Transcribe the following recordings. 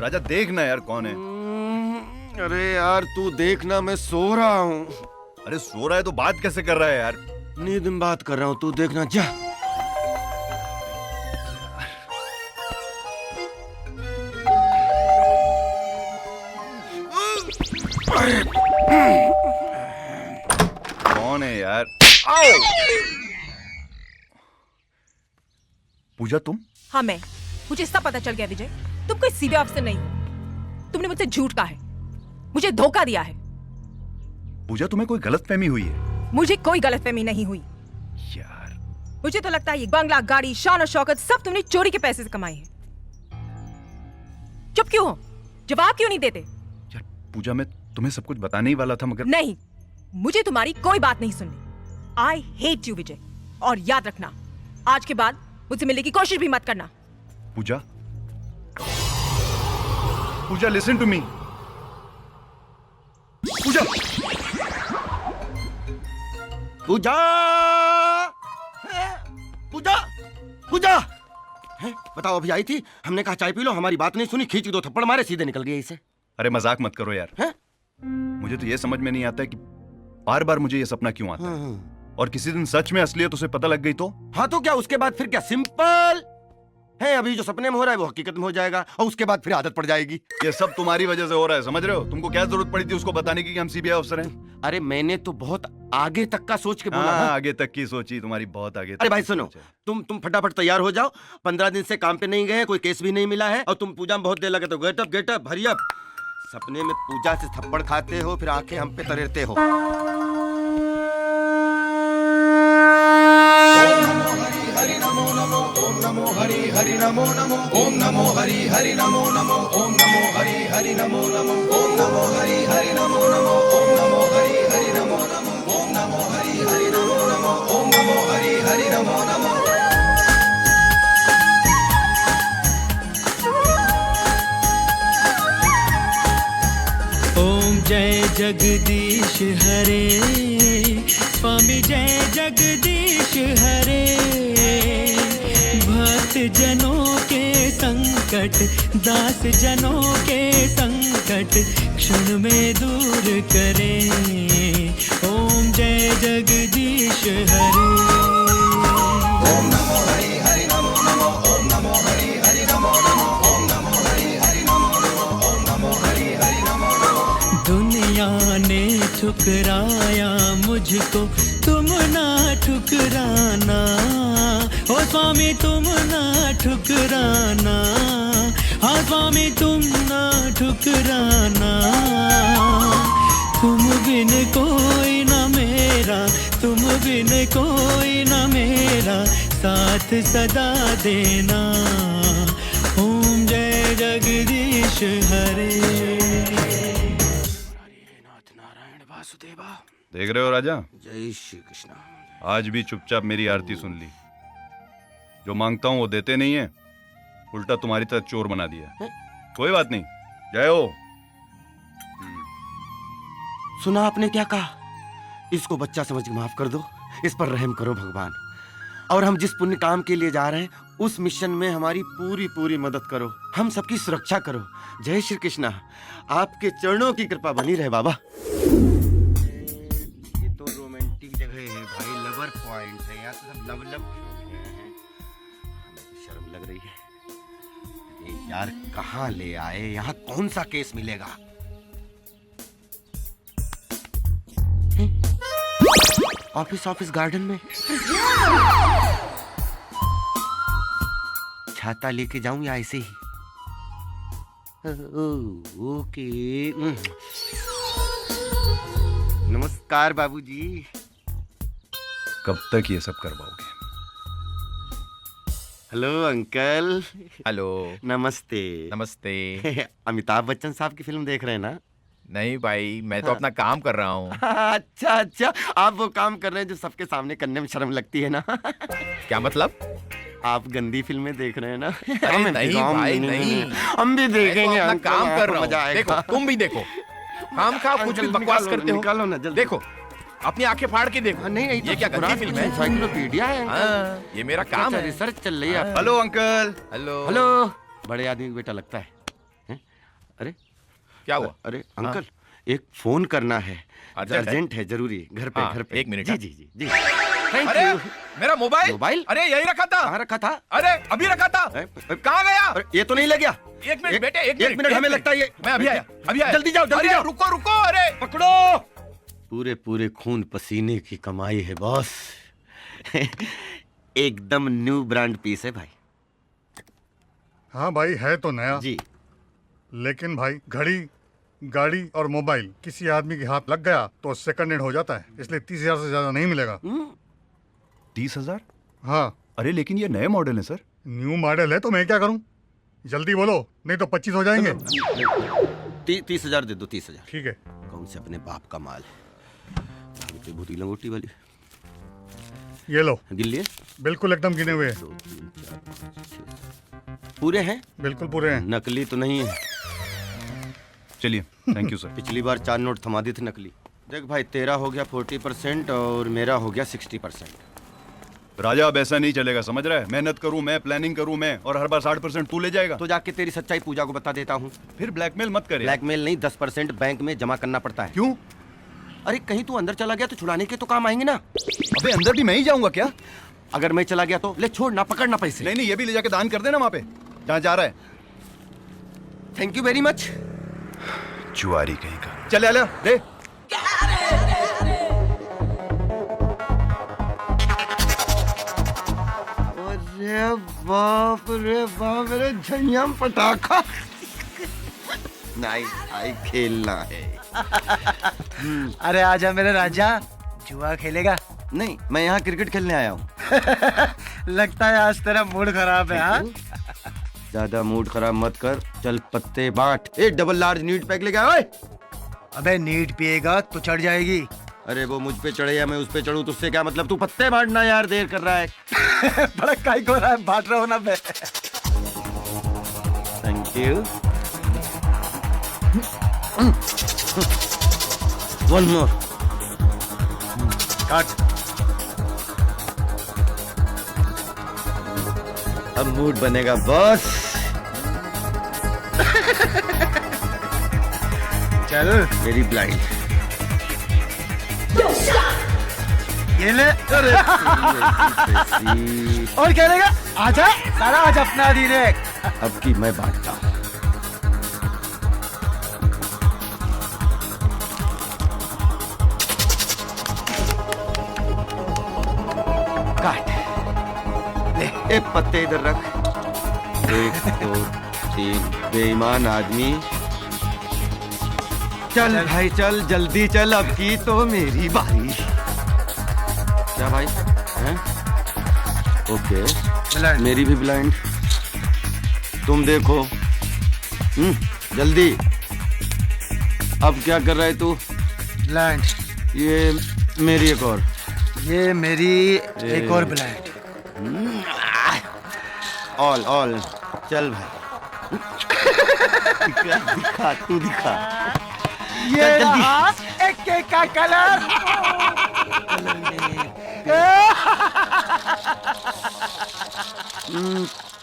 राजा देखना यार कौन है। अरे यार तू देखना, मैं सो रहा हूँ। अरे सो रहा है तो बात कैसे कर रहा है यार? नींद में बात कर रहा हूँ, तू देखना जा। कौन है यार? आओ! पूजा तुम? हाँ मैं। मुझे सब पता चल गया विजय, तुम कोई सीबीआई अफसर नहीं हो। तुमने मुझसे झूठ कहा है, मुझे धोखा दिया है। पूजा तुम्हें कोई गलतफहमी हुई है? मुझे कोई गलतफहमी नहीं हुई यार मुझे तो लगता है ये बंगला, गाड़ी, शान और शौकत सब तुमने चोरी के पैसे से कमाए हैं। चुप क्यों हो? जवाब क्यों नहीं देते? यार पूजा मैं तुम्हें सब कुछ बताने ही वाला था मगर नहीं, मुझे तुम्हारी कोई बात नहीं सुननी। आई हेट यू विजय, और याद रखना आज के बाद मुझसे मिलने की कोशिश भी मत करना। पूजा, पूजा लिसन टू मी। पूजा, पूजा, पूजा, पूजा, बताओ अभी आई थी, हमने कहा चाय पी लो, हमारी बात नहीं सुनी, खींच 2 थप्पड़ मारे, सीधे निकल गई इसे। अरे मजाक मत करो यार। है? मुझे तो ये समझ में नहीं आता है कि बार बार मुझे ये सपना क्यों आता है, और किसी दिन सच में असलियत उसे पता लग गई तो? हाँ तो क्या, उसके बाद फिर क्या? सिंपल है, अभी जो सपने में हो रहा है वो हकीकत में हो जाएगा, और उसके बाद फिर आदत पड़ जाएगी। ये सब तुम्हारी वजह से हो रहा है, समझ रहे हो? तुमको क्या जरूरत पड़ी थी उसको बताने की कि हम सीबीआई अफसर हैं? अरे मैंने तो बहुत आगे तक का सोच के बोला। हाँ, आगे तक की सोची तुम्हारी, बहुत आगे तक। अरे भाई सुनो, तुम फटाफट तैयार हो जाओ, 15 दिन से काम पे नहीं गए, कोई केस भी नहीं मिला है, और तुम पूजा में बहुत देर लगे तो गेट अप हरी अप। सपने में पूजा से थप्पड़ खाते हो, फिर आंखें हम पे तरेरते हो। हरि नमो नमो ओम नमो हरि हरि नमो नमो ओम नमो हरि हरि नमो नमो ओम नमो हरि हरि नमो नमो ओम नमो हरि हरि नमो नमो ओम नमो हरि हरि नमो नमो ओम नमो हरि हरि नमो नमो ओम नमो हरि हरि नमो नमो। ओम जय जगदीश हरे, स्वामी जय जगदीश हरे। भक्त जनों के संकट, दास जनों के संकट क्षण में दूर करे। ओम जय जगदीश हरे। ओम नमो हरि हरि नमो नमो ओम नमो हरि हरि नमो नमो ओम नमो हरि हरि नमो नमो ओम नमो हरि हरि नमो नमो। दुनिया ने ठुकराया मुझको, तुम ना ठुकराना। ओ स्वामी तुम ना ठुकराना, हाँ स्वामी तुम ना ठुकराना। तुम बिन कोई ना मेरा, तुम बिन कोई ना मेरा, साथ सदा देना। ओम जय जगदीश हरे। देख रहे हो राजा, जय श्री कृष्ण। आज भी चुपचाप मेरी आरती सुन ली। जो मांगता हूँ वो देते नहीं है, उल्टा तुम्हारी तरह चोर बना दिया। कोई बात नहीं, जय हो। सुना आपने क्या कहा? इसको बच्चा समझ के माफ कर दो, इस पर रहम करो भगवान, और हम जिस पुण्य काम के लिए जा रहे हैं उस मिशन में हमारी पूरी पूरी मदद करो, हम सबकी सुरक्षा करो। जय श्री कृष्णा। आपके चरणों की कृपा बनी रहे बाबा। ये तो रोमांटिक जगह है भाई, लवर पॉइंट है, यहाँ तो सब लव लव खेल रहे हैं। हमें तो शर्म लग रही है। ये यार कहाँ ले आए, यहाँ कौन सा केस मिलेगा? ऑफिस गार्डन में। छाता लेके जाऊं या ऐसे ही? ओके। नमस्कार बाबूजी। कब तक ये सब करवाओगे? Hello uncle. हेलो। नमस्ते। नमस्ते। अमिताभ बच्चन साहब की फिल्म देख रहे हैं ना? नहीं भाई, मैं तो अपना काम कर रहा हूँ। अच्छा, आप वो काम कर रहे हैं जो सबके सामने करने में शर्म लगती है ना? क्या मतलब? आप गंदी फिल्में देख रहे हैं ना? अरे नहीं भाई, नहीं। हम भी देखेंगे। मैं तो अपना काम कर रहा मजा हूँ। आएगा। देखो, तुम भी देखो। काम खा कुछ भी बकवास करते हो। निकालो ना जल्दी। देखो, अपनी आंखें फाड़ के देखो। नहीं, ये क्या गंदी फिल्म है? एनसाइक्लोपीडिया है। हाँ, ये मेरा काम है। रिसर्च चल रही है। Hello uncle. हेलो। हेलो। बड़े आदमी का बेटा लगता है। अरे क्या हुआ? अरे अंकल, एक फोन करना है, अर्जेंट अर्जेंट है, जरूरी, घर पे हाँ, घर पे। 1 मिनट, जी हाँ। जी जी जी। थैंक अरे यू। मेरा मोबाइल मोबाइल? अरे यही रखा था। कहाँ रखा था? अरे अभी रखा था। कहाँ गया? अरे ये तो नहीं ले गया। 1 मिनट बेटे, 1 एक मिनट हमें लगता है ये। मैं अभी आया, अभी आया। जल्दी जाओ, जल्दी अरे जाओ। रुको रुको, अरे पकड़ो। पूरे पूरे खून पसीने की कमाई है बॉस। एकदम न्यू ब्रांड पीस है भाई। हाँ भाई, है तो नया, जी। लेकिन भाई घड़ी, गाड़ी और मोबाइल किसी आदमी के हाथ लग गया तो सेकंड हैंड हो जाता है, इसलिए 30,000 से ज्यादा नहीं मिलेगा। 30,000? हाँ, अरे लेकिन ये नए मॉडल है सर। न्यू मॉडल है तो मैं क्या करूं? जल्दी बोलो, नहीं तो 25 हो जाएंगे। 30,000 दे दो, 30,000। ठीक है। कौन से अपने बाप का माल है? भूती लंगोटी वाली। ये लो, गिल्ली है? बिल्कुल एकदम गिने हुए हैं। 2 3 4 5 6 पूरे हैं? बिल्कुल पूरे हैं। नकली तो नहीं है? चलिए, थैंक यू सर। पिछली बार 4 नोट थमा दी थी नकली। देख भाई, तेरा हो गया 40% और मेरा हो गया 60%। राजा अब ऐसा नहीं चलेगा, समझ रहा है? मेहनत करूं मैं, प्लानिंग करूं मैं, और हर बार 60% तू ले जाएगा। तो जाके तेरी सच्चाई पूजा को बता देता हूँ। फिर ब्लैकमेल मत करे। ब्लैकमेल नहीं, 10% बैंक में जमा करना पड़ता है। क्यों? अरे कहीं तू अंदर चला गया तो छुड़ाने के तो काम आएंगे ना। अबे अंदर भी मैं ही जाऊंगा क्या? अगर मैं चला गया तो ले, छोड़ ना, पकड़ना पैसे। नहीं नहीं, ये भी ले जाके दान कर देना वहां पे जहाँ जा रहा है। Thank you very much. जुआरी कहीं का। चल ले दे। अरे बाप रे बाप रे, झंझम पटाखा। नहीं भाई, खेलना है। अरे आजा मेरे राजा, जुआ खेलेगा? नहीं, मैं यहाँ क्रिकेट खेलने आया हूँ। लगता है आज तेरा मूड खराब है। हाँ, ज्यादा मूड खराब मत कर, चल पत्ते बांट। एक डबल लार्ज नीट पैक लेके आया। ओए, अबे नीट पिएगा तो चढ़ जाएगी। अरे वो मुझ पे चढ़े या मैं उस पे चढ़ूं, तुझसे क्या मतलब? तू पत्ते बांटना यार, देर कर रहा है। बड़ा काई को रहा है, बांट रहा हूँ ना मैं। Thank you. One more. काट। अब मूड बनेगा बॉस। चल मेरी ब्लाइंड। ये ले। अरे और खेलेगा? आजा सारा, आज अपना धीरे। अब की मैं बांटता हूँ। काट ले। एक पत्ते इधर रख। 1 2 3। बेईमान आदमी। चल भाई चल, जल्दी चल, अब की तो मेरी बारी। क्या भाई? हैं? Okay, blind. मेरी भी ब्लाइंड। तुम देखो। जल्दी। अब क्या कर रहा है तू? ब्लाइंड। ये मेरी एक और। ये मेरी एक और ब्लाइंड। ऑल चल भाई। दिखा तू दिखा। ये चल जल्दी। रहा एक केक का कलर।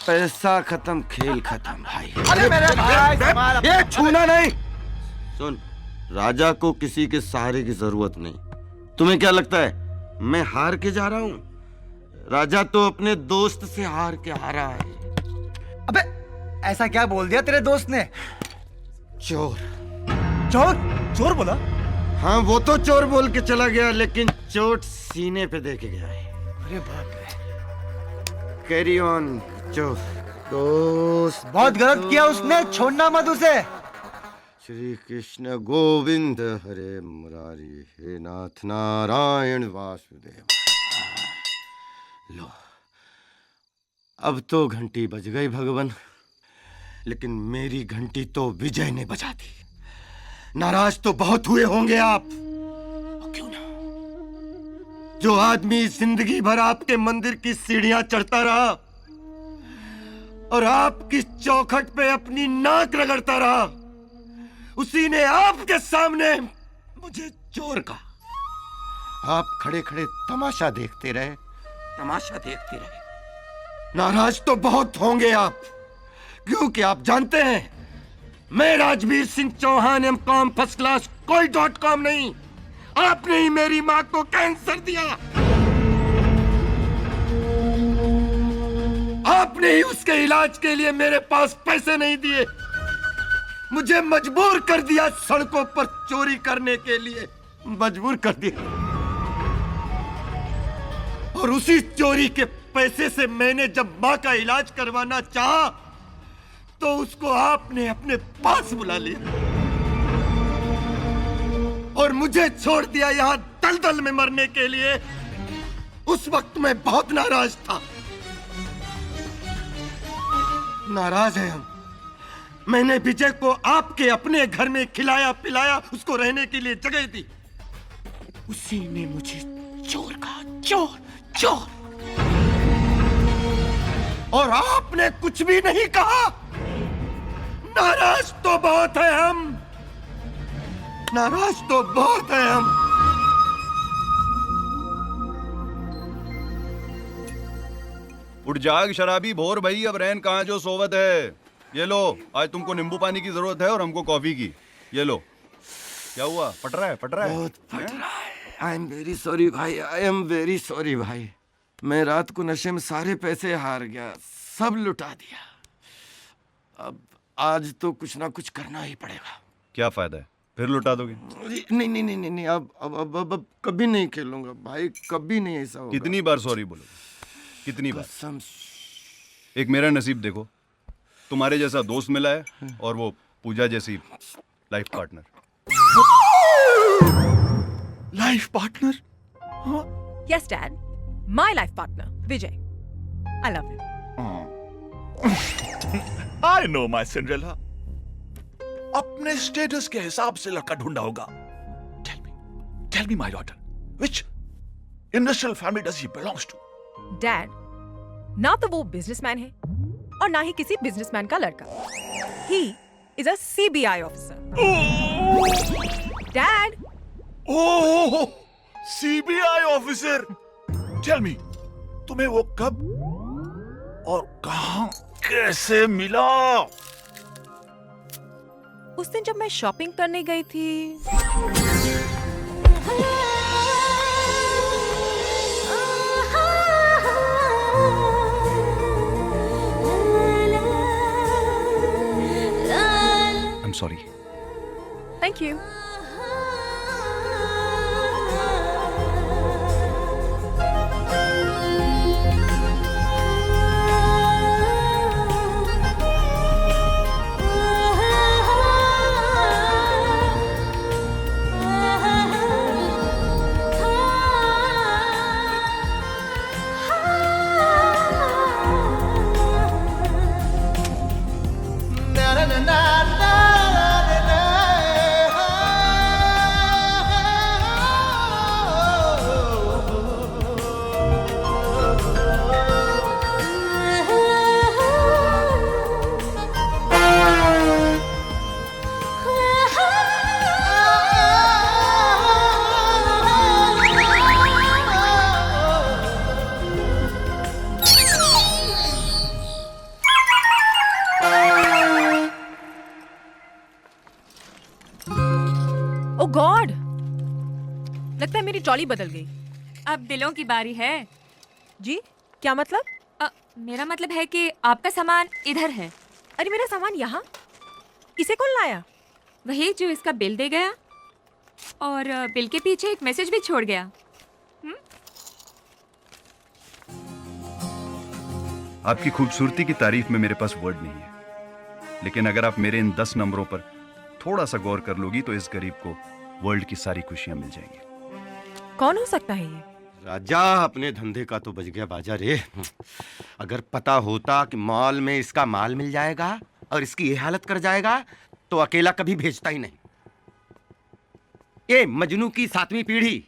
पैसा खत्म, खेल खत्म भाई। अरे मेरे भाई, संभाल अपना। ये छूना नहीं। सुन, राजा को किसी के सहारे की जरूरत नहीं। तुम्हें क्या लगता है मैं हार के जा रहा हूँ? राजा तो अपने दोस्त से हार के आ रहा है। अबे ऐसा क्या बोल दिया तेरे दोस्त ने? चोर। चोर? चोर बोला? हाँ, वो तो चोर बोल के चला गया, लेकिन चोट सीने पे दे के गया है। अरे बाप रे, कैरी ऑन चोर। दोस्त बहुत गलत किया उसने, छोड़ना मत उसे। श्री कृष्ण गोविंद हरे मुरारी, हे नाथ नारायण वासुदेव। लो, अब तो घंटी बज गई भगवान, लेकिन मेरी घंटी तो विजय ने बजा दी। नाराज तो बहुत हुए होंगे आप, और क्यों ना? जो आदमी जिंदगी भर आपके मंदिर की सीढ़ियां चढ़ता रहा और आपकी चौखट पे अपनी नाक रगड़ता रहा, उसी ने आपके सामने मुझे चोर कहा। आप खड़े खड़े तमाशा देखते रहे, तमाशा देखते रहे। नाराज तो बहुत होंगे आप, क्योंकि आप जानते हैं मैं Rajveer Singh Chauhan M Com first class, कोई .com नहीं। आपने ही मेरी माँ को कैंसर दिया। आपने ही उसके इलाज के लिए मेरे पास पैसे नहीं दिए, मुझे मजबूर कर दिया सड़कों पर चोरी करने के लिए, मजबूर कर दिया। और उसी चोरी के पैसे से मैंने जब माँ का इलाज करवाना चाहा तो उसको आपने अपने पास बुला लिया और मुझे छोड़ दिया यहाँ दलदल में मरने के लिए। उस वक्त मैं बहुत नाराज था। नाराज है हम। मैंने विजय को आपके अपने घर में खिलाया पिलाया, उसको रहने के लिए जगह दी। उसी ने मुझे चोर कहा, चोर चोर। और आपने कुछ भी नहीं कहा। नाराज तो बहुत है हम, नाराज तो बहुत है हम। उठ जाग शराबी भोर भई, अब रैन कहाँ जो सोवत है। ये लो, आज तुमको नींबू पानी की जरूरत है और हमको कॉफी की। ये लो। क्या हुआ, फट रहा है, फट रहा है? बहुत फट रहा है। आई एम वेरी सॉरी भाई, आई एम वेरी सॉरी भाई। मैं रात को नशे में सारे पैसे हार गया, सब लुटा दिया। अब आज तो कुछ ना कुछ करना ही पड़ेगा। क्या फायदा है, फिर लुटा दोगे? नहीं नहीं नहीं नहीं, अब कभी नहीं खेलूंगा भाई, कभी नहीं ऐसा होगा। कितनी बार सॉरी बोलोगे, कितनी बार? कसम। एक मेरा नसीब देखो, तुम्हारे जैसा दोस्त मिला है और वो पूजा जैसी life partner. Life partner? Yes, Dad. My life partner, Vijay. I love him. I know my Cinderella. अपने स्टेटस के हिसाब से लड़का ढूंढा होगा। Tell me, my daughter, which industrial family does he belongs to? Dad, ना तो वो बिजनेसमैन है और ना ही किसी बिजनेसमैन का लड़का। He is a CBI officer. Dad, oh, CBI officer. Tell me, तुम्हें वो कब और कहां कैसे मिला? उस दिन जब मैं शॉपिंग करने गई थी। I'm sorry. Thank you. Oh God! लगता है मेरी ट्रॉली बदल गई। अब दिलों की बारी है। जी, क्या मतलब? मेरा मतलब है कि आपका सामान इधर है। अरे मेरा सामान यहाँ? इसे कौन लाया? वही जो इसका बिल दे गया और बिल के पीछे एक मैसेज भी छोड़ गया। आपकी खूबसूरती की तारीफ में मेरे पास वर्ड नहीं है, लेकिन अगर आप मेरे इन 10 नंबरों पर थोड़ा सा गौर कर लोगी तो इस गरीब को वर्ल्ड की सारी खुशियां मिल जाएंगी। कौन हो सकता है ये? राजा, अपने धंधे का तो बच गया बाजा रे। अगर पता होता कि मॉल में इसका माल मिल जाएगा और इसकी ये हालत कर जाएगा तो अकेला कभी भेजता ही नहीं। ये मजनू की 7वीं पीढ़ी।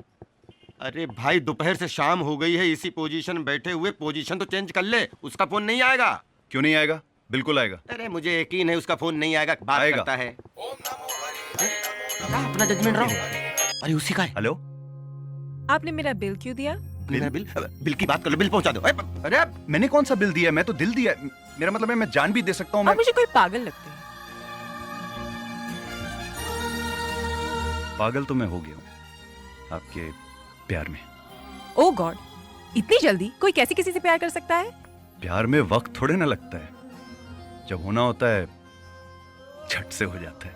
अरे भाई, दोपहर से शाम हो गई है, इसी पोजीशन में बैठे हुए, पोजीशन तो चेंज कर ले। उसका फोन नहीं आएगा? क्यों नहीं आएगा? बिल्कुल आएगा। अरे मुझे यकीन है उसका फोन नहीं आएगा। बात आएगा। करता है। अपना जजमेंट रहो। अरे उसी का है। हेलो, आपने मेरा बिल क्यों दिया? मेरा बिल? बिल की बात कर लो, बिल पहुंचा दो। अरे मैंने कौन सा बिल दिया? मैं तो दिल दिया। मेरा मतलब है मैं जान भी दे सकता हूँ। आप मुझे कोई पागल लगते हैं। पागल तो मैं हो गया हूँ आपके प्यार में। ओ गॉड, इतनी जल्दी कोई कैसे किसी से प्यार कर सकता है? प्यार में वक्त थोड़े ना लगता है, जब होना होता है झट से हो जाता है।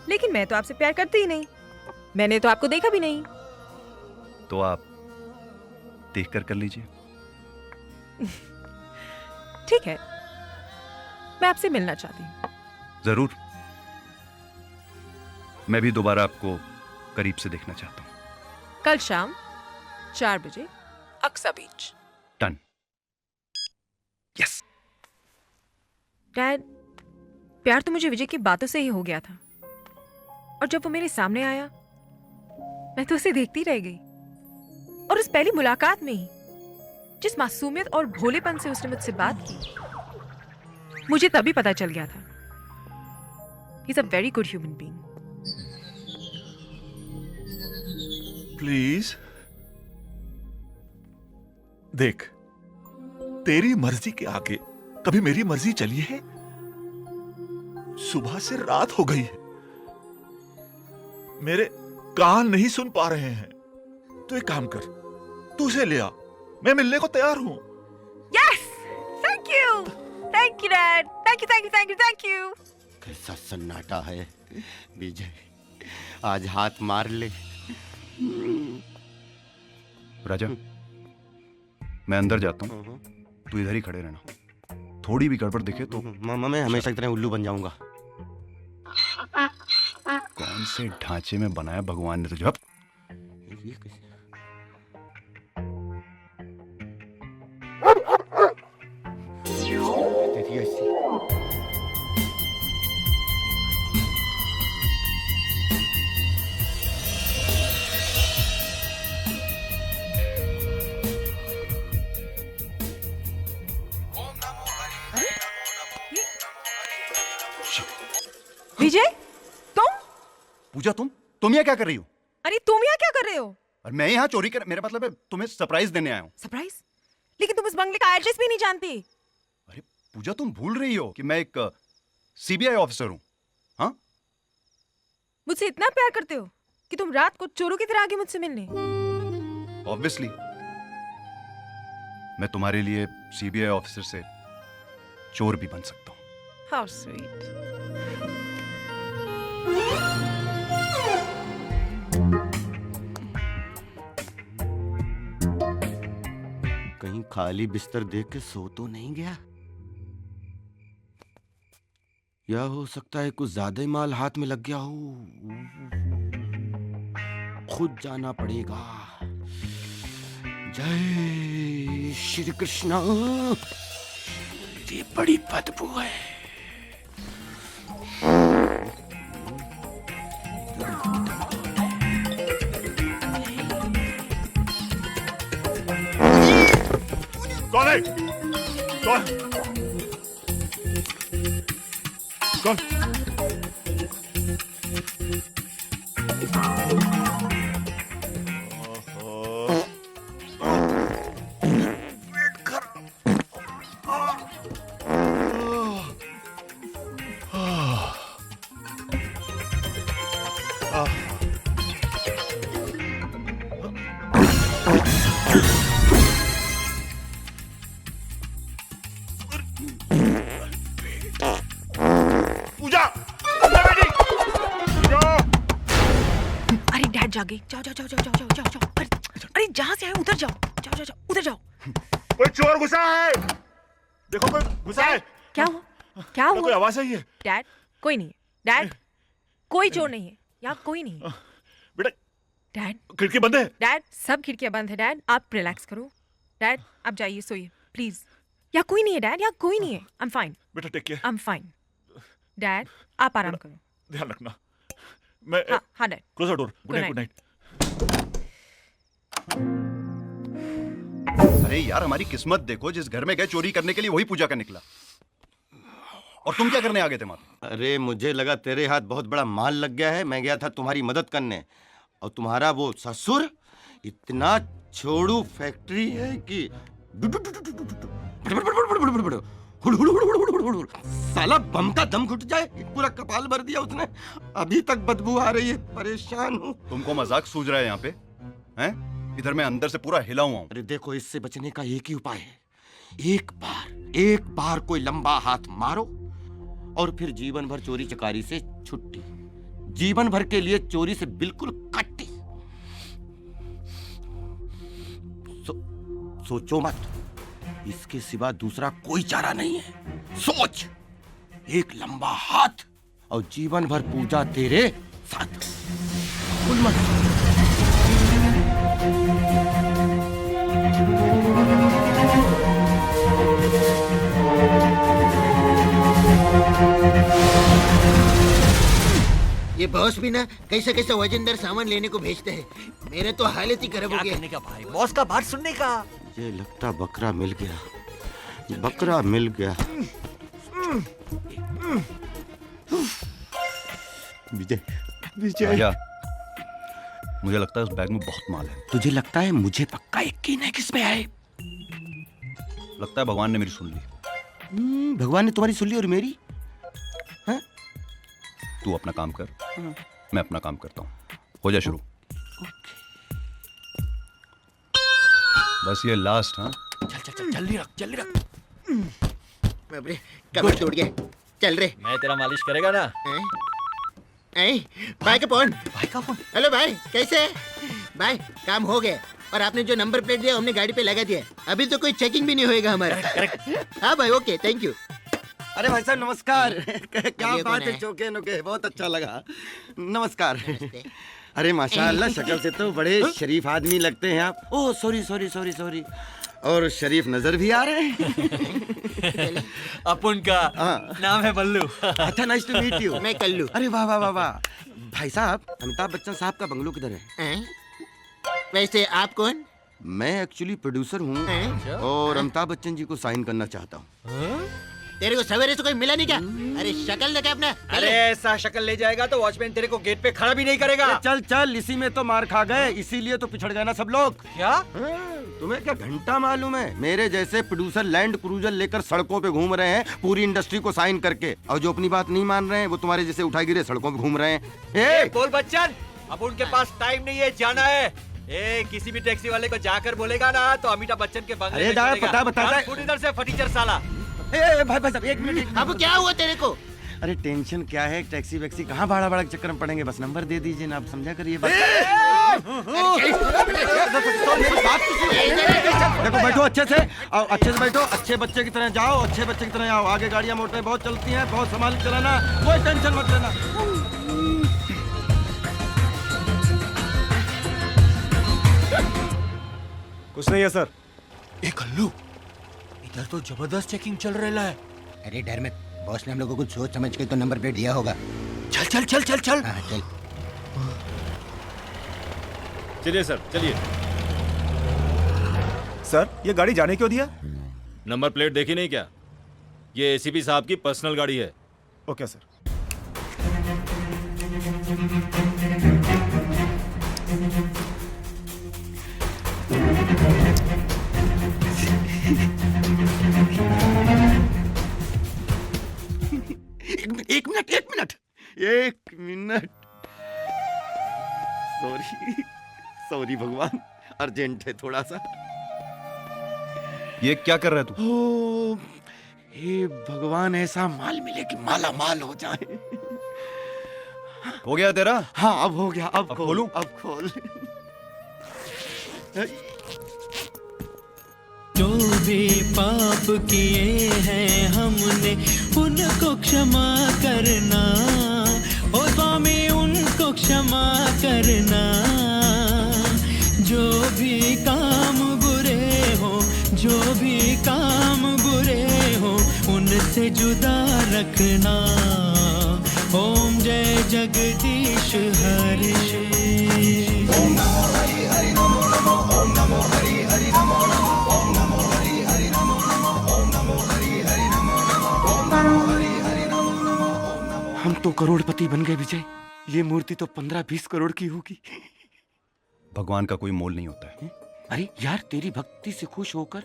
लेकिन मैं तो आपसे प्यार करती ही नहीं, मैंने तो आपको देखा भी नहीं। तो आप देख कर लीजिए। ठीक है, मैं आपसे मिलना चाहती हूँ। जरूर, मैं भी दोबारा आपको करीब से देखना चाहता हूँ। कल शाम 4 बजे अक्सा बीच। डन। यस। डैड, प्यार तो मुझे विजय की बातों से ही हो गया था, और जब वो मेरे सामने आया मैं तो उसे देखती रह गई। और उस पहली मुलाकात में ही जिस मासूमियत और भोलेपन से उसने मुझसे बात की, मुझे तभी पता चल गया था he is a very good human being. Please देख, तेरी मर्जी के आगे कभी मेरी मर्जी चली है? सुबह से रात हो गई है, मेरे कान नहीं सुन पा रहे हैं। तो एक काम कर, तू उसे ले आ, मैं मिलने को तैयार हूं। Yes, thank you dad, thank you. कैसा सन्नाटा है विजय, आज हाथ मार ले। राजा, मैं अंदर जाता हूँ, तू इधर ही खड़े रहना। थोड़ी भी गड़बड़ दिखे तो मामा मैं हमेशा की तरह उल्लू बन जाऊंगा। कौन से ढांचे में बनाया भगवान ने तुझे। अब ये कैसे? तेरी ऐसी विजय, तुम? पूजा, तुम यहाँ क्या कर रही हो? अरे तुम यहाँ क्या कर रहे हो? और मैं यहाँ चोरी कर, मेरा मतलब है तुम्हें सरप्राइज देने आया हूँ। सरप्राइज? लेकिन तुम उस बंगले का एड्रेस भी नहीं जानती। अरे पूजा, तुम भूल रही हो कि मैं एक सीबीआई ऑफिसर हूँ। हाँ, मुझसे इतना प्यार करते हो कि तुम रात को चोरों की तरह आगे मुझसे मिलने। ऑब्वियसली मैं तुम्हारे लिए सीबीआई ऑफिसर से चोर भी बन सकता हूँ। How sweet. कहीं खाली बिस्तर देख के सो तो नहीं गया? या हो सकता है कुछ ज्यादा ही माल हाथ में लग गया हो। खुद जाना पड़ेगा। जय श्री कृष्णा। ये बड़ी बदबू है। कौन है? कौन? कौन? पूजा, पूजा बेटी, पूजा। अरे डैड जागे, जाओ जाओ जाओ जाओ जाओ जाओ जाओ। अरे जहां से आए उधर जाओ, जाओ जाओ जाओ उधर जाओ। कोई चोर घुसा है, देखो कोई घुसा है। क्या हुआ? क्या कोई हुआ? आवाज आई है? डैड, कोई नहीं है। डैड, कोई चोर नहीं है, यहाँ कोई नहीं है। बेटा, डैड, खिड़की बंद है। डैड सब खिड़कियां बंद है। डैड आप रिलैक्स करो। डैड आप जाइए, सोइए प्लीज। यहाँ कोई नहीं है डैड, यहाँ कोई नहीं है। आई एम फाइन, बेटा take care, I am fine. Dad आप आराम करो। ध्यान रखना। मैं हाँ हाँ dad. Close the door. Good Good night, good night. अरे यार, हमारी किस्मत देखो, जिस घर में गए चोरी करने के लिए वही पूजा का निकला। और तुम क्या करने आ गए थे वहां? अरे मुझे लगा तेरे हाथ बहुत बड़ा माल लग गया है, मैं गया था तुम्हारी मदद करने। और तुम्हारा वो ससुर इतना छोड़ू फैक्ट्री है कि हुड़ हुड़ हुड़ हुड़ हुड़ हुड़। साला बम का दम घुट जाए, पूरा कपाल भर दिया उसने। अभी तक बदबू आ रही है, परेशान हूँ। तुमको मजाक सूझ रहा है यहाँ पे? हैं? इधर मैं अंदर से पूरा हिला हुआ हूँ। अरे देखो, इससे बचने का एक ही उपाय है। एक बार कोई लंबा हाथ मारो और फिर जीवन भर चोरी चकारी से छुट्टी। जीवन भर के लिए चोरी से बिल्कुल कट्टी। सोचो मत, इसके सिवा दूसरा कोई चारा नहीं है। सोच, एक लंबा हाथ और जीवन भर पूजा तेरे साथ। भूल मत। ये बॉस भी ना कैसे कैसे वजनदार सामान लेने को भेजते हैं। मेरे तो हालत ही खराब हो गया। का भाई, बॉस का बात सुनने का। ये लगता बकरा मिल गया, बकरा मिल गया। विजय, विजय, राजा, मुझे लगता है उस बैग में बहुत माल है। तुझे लगता है? मुझे पक्का यकीन है किसमें है। लगता है भगवान ने मेरी सुन ली। भगवान ने तुम्हारी सुन ली और मेरी? तू अपना काम कर, मैं अपना काम करता हूँ। हो जाए शुरू। बस ये लास्ट। हाँ, चल चल चल, जल्दी रख, जल्दी रख। बाप रे, कमर टूट गया। चल रे। मैं तेरा मालिश करेगा ना? भाई का फोन। भाई का फोन। हेलो भाई, कैसे है? भाई काम हो गया और आपने जो नंबर प्लेट दिया हमने गाड़ी पे लगा दिया। अभी तो कोई चेकिंग भी नहीं होएगा हमारा। हाँ भाई, ओके, थैंक यू। अरे भाई साहब नमस्कार। क्या ये बात कौन है, है? चौके नुके, बहुत अच्छा लगा। नमस्कार। अरे माशाल्लाह, शक्ल से तो बड़े शरीफ आदमी लगते हैं आप। Oh sorry sorry sorry sorry. और शरीफ नजर भी आ रहे हैं। अपन का नाम है बल्लू। अच्छा, नाइस टू मीट यू। मैं कल्लू। अरे वाह वाह वाह वाह। भाई साहब, अमिताभ बच्चन साहब का बंगलो किधर है? वैसे आप कौन? मैं एक्चुअली प्रोड्यूसर हूँ और अमिताभ बच्चन जी को साइन करना चाहता हूँ। तेरे को सवेरे से कोई मिला नहीं क्या? अरे शक्ल लगा अपना। अरे ऐसा शक्ल ले जाएगा तो वॉचमैन तेरे को गेट पे खड़ा भी नहीं करेगा। चल चल, इसी में तो मार खा गए, इसीलिए तो पिछड़ गए ना सब लोग। क्या? तुम्हें क्या घंटा मालूम है? मेरे जैसे प्रोड्यूसर लैंड क्रूजर लेकर सड़कों पे घूम रहे हैं पूरी इंडस्ट्री को साइन करके, और जो अपनी बात नहीं मान रहे हैं वो तुम्हारे जैसे उठा गिरे सड़कों पे घूम रहे हैं। बोल बच्चन, अब उनके पास टाइम नहीं है, जाना है। किसी भी टैक्सी वाले को जाकर बोलेगा ना तो अमिताभ बच्चन के बंगले में दादा, पता बता दे। फुट इधर से फटीचर साला। भाई भाई साहब, एक मिनट। अब क्या हुआ तेरे को? अरे टेंशन क्या है, टैक्सी वैक्सी कहाँ भाड़ा भाड़ा के चक्कर में पड़ेंगे, बस नंबर दे दीजिए ना, आप समझा करिए बात। देखो बैठो अच्छे से, आओ अच्छे से बैठो, अच्छे बच्चे की तरह जाओ, अच्छे बच्चे की तरह आओ। आगे गाड़ियाँ मोटरें बहुत चलती हैं, बहुत संभाल के चलाना, कोई टेंशन मत लेना। कुछ नहीं है सर। कल्लू, इधर तो जबरदस्त चेकिंग चल रहा है। अरे डर मत, बॉस ने हम लोगों को सोच समझ के तो नंबर प्लेट दिया होगा। चल चल चल चल चल। हाँ चल। चलिए सर, चलिए। सर, ये गाड़ी जाने क्यों दिया? नंबर प्लेट देखी नहीं क्या? ये एसीपी साहब की पर्सनल गाड़ी है। Okay sir. एक मिनट। सॉरी सॉरी भगवान, अर्जेंट है थोड़ा सा। ये क्या कर रहा है तू? ओ, हे भगवान, ऐसा माल मिले कि माला माल हो जाए। हो गया तेरा? हाँ अब हो गया। अब खोलूं? अब खोल। जो भी पाप किए हैं हमने उनको क्षमा करना, ओ स्वामी उनको क्षमा करना। जो भी काम बुरे हो, जो भी काम बुरे हो, उनसे जुदा रखना। ओम जय जगदीश हरे। ओम नमो हरि हरि नमो नमो। ओम नमो हरि हरि नमो नमो। ओम नमो हरि हरि नमो नमो। ओम नमो हरि हरि नमो नमो। ओम नमो हरि हरि नमो नमो। हम तो करोड़पति बन गए विजय, ये मूर्ति तो 15-20 करोड़ की होगी। भगवान का कोई मोल नहीं होता है। अरे यार, तेरी भक्ति से खुश होकर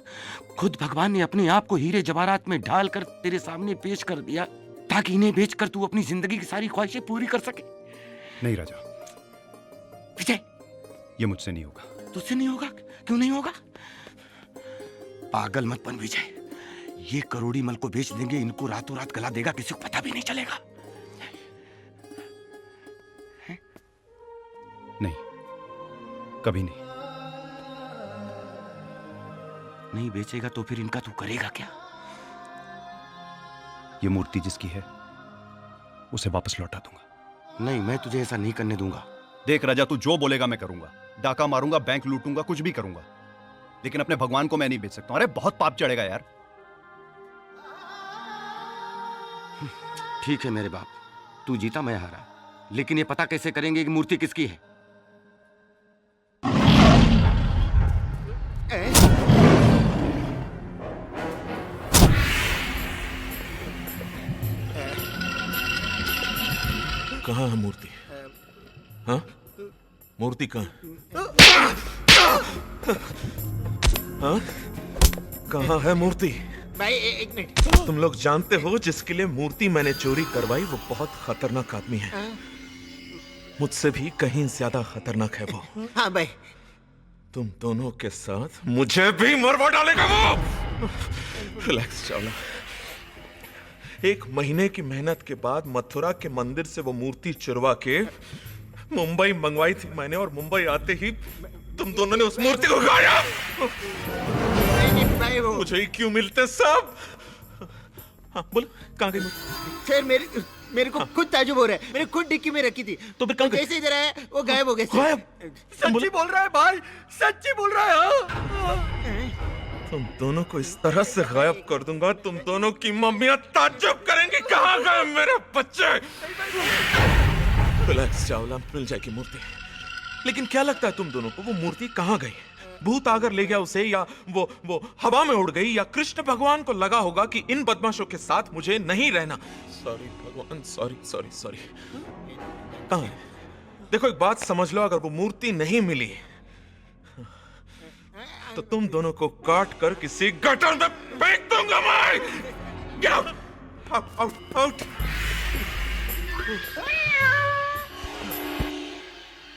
खुद भगवान ने अपने आप को हीरे जवाहरात में ढालकर तेरे सामने पेश कर दिया, ताकि इन्हें बेचकर तू अपनी जिंदगी की सारी ख्वाहिशें पूरी कर सके। नहीं राजा, विजय, ये मुझसे नहीं होगा। तुझसे नहीं होगा? क्यों नहीं होगा? पागल मत बन विजय, ये करोड़ी मल को बेच देंगे, इनको रातों रात गला देगा, किसी को पता भी नहीं चलेगा। नहीं, कभी नहीं। नहीं बेचेगा तो फिर इनका तू करेगा क्या? ये मूर्ति जिसकी है उसे वापस लौटा दूंगा। नहीं, मैं तुझे ऐसा नहीं करने दूंगा। देख राजा, तू जो बोलेगा मैं करूंगा। डाका मारूंगा, बैंक लूटूंगा, कुछ भी करूंगा, लेकिन अपने भगवान को मैं नहीं बेच सकता। अरे बहुत पाप चढ़ेगा यार। ठीक है मेरे बाप, तू जीता मैं हारा, लेकिन ये पता कैसे करेंगे कि मूर्ति किसकी है? कहाँ है मूर्ति? हाँ, मूर्ति कहाँ? हाँ, कहाँ है मूर्ति? भाई एक मिनट। तुम लोग जानते हो जिसके लिए मूर्ति मैंने चोरी करवाई वो बहुत खतरनाक आदमी है। मुझसे भी कहीं ज्यादा खतरनाक है वो। हाँ भाई। तुम दोनों के साथ मुझे भी मरवा डालेगा वो। रिलैक्स चावला। 1 महीने की मेहनत के बाद मथुरा के मंदिर से वो मूर्ति चुरवा के मुंबई मंगवाई थी मैंने, और मुंबई आते ही तुम दोनों ने उस मूर्ति को खाया। मुझे ही क्यों मिलते सब? हाँ बोलो, कहाँ गई मूर्ति? सर मेरे को खुद ताजुब हो रहा है। मैंने खुद डिक्की में रखी थी, तो फिर कहाँ गई? जैसे इधर आया वो गायब हो गए। गायब? सच्ची बोल रहा है भाई, सच्ची बोल रहा है। तुम दोनों को इस तरह से गायब कर दूंगा, तुम दोनों की मम्मियां ताज्जुब करेंगी, कहाँ गए मेरे बच्चे? रिलैक्स चावला, मिल जाएगी मूर्ति। लेकिन क्या लगता है तुम दोनों को वो मूर्ति कहाँ गई? भूत आकर ले गया उसे, या वो हवा में उड़ गई, या कृष्ण भगवान को लगा होगा कि इन बदमाशों के साथ मुझे नहीं रहना? सॉरी भगवान, सॉरी सॉरी सॉरी। कहाँ है? देखो एक बात समझ लो, अगर वो मूर्ति नहीं मिली तो तुम दोनों को काट कर किसी गटर में फेंक दूंगा मैं। Get out! Out, out, out!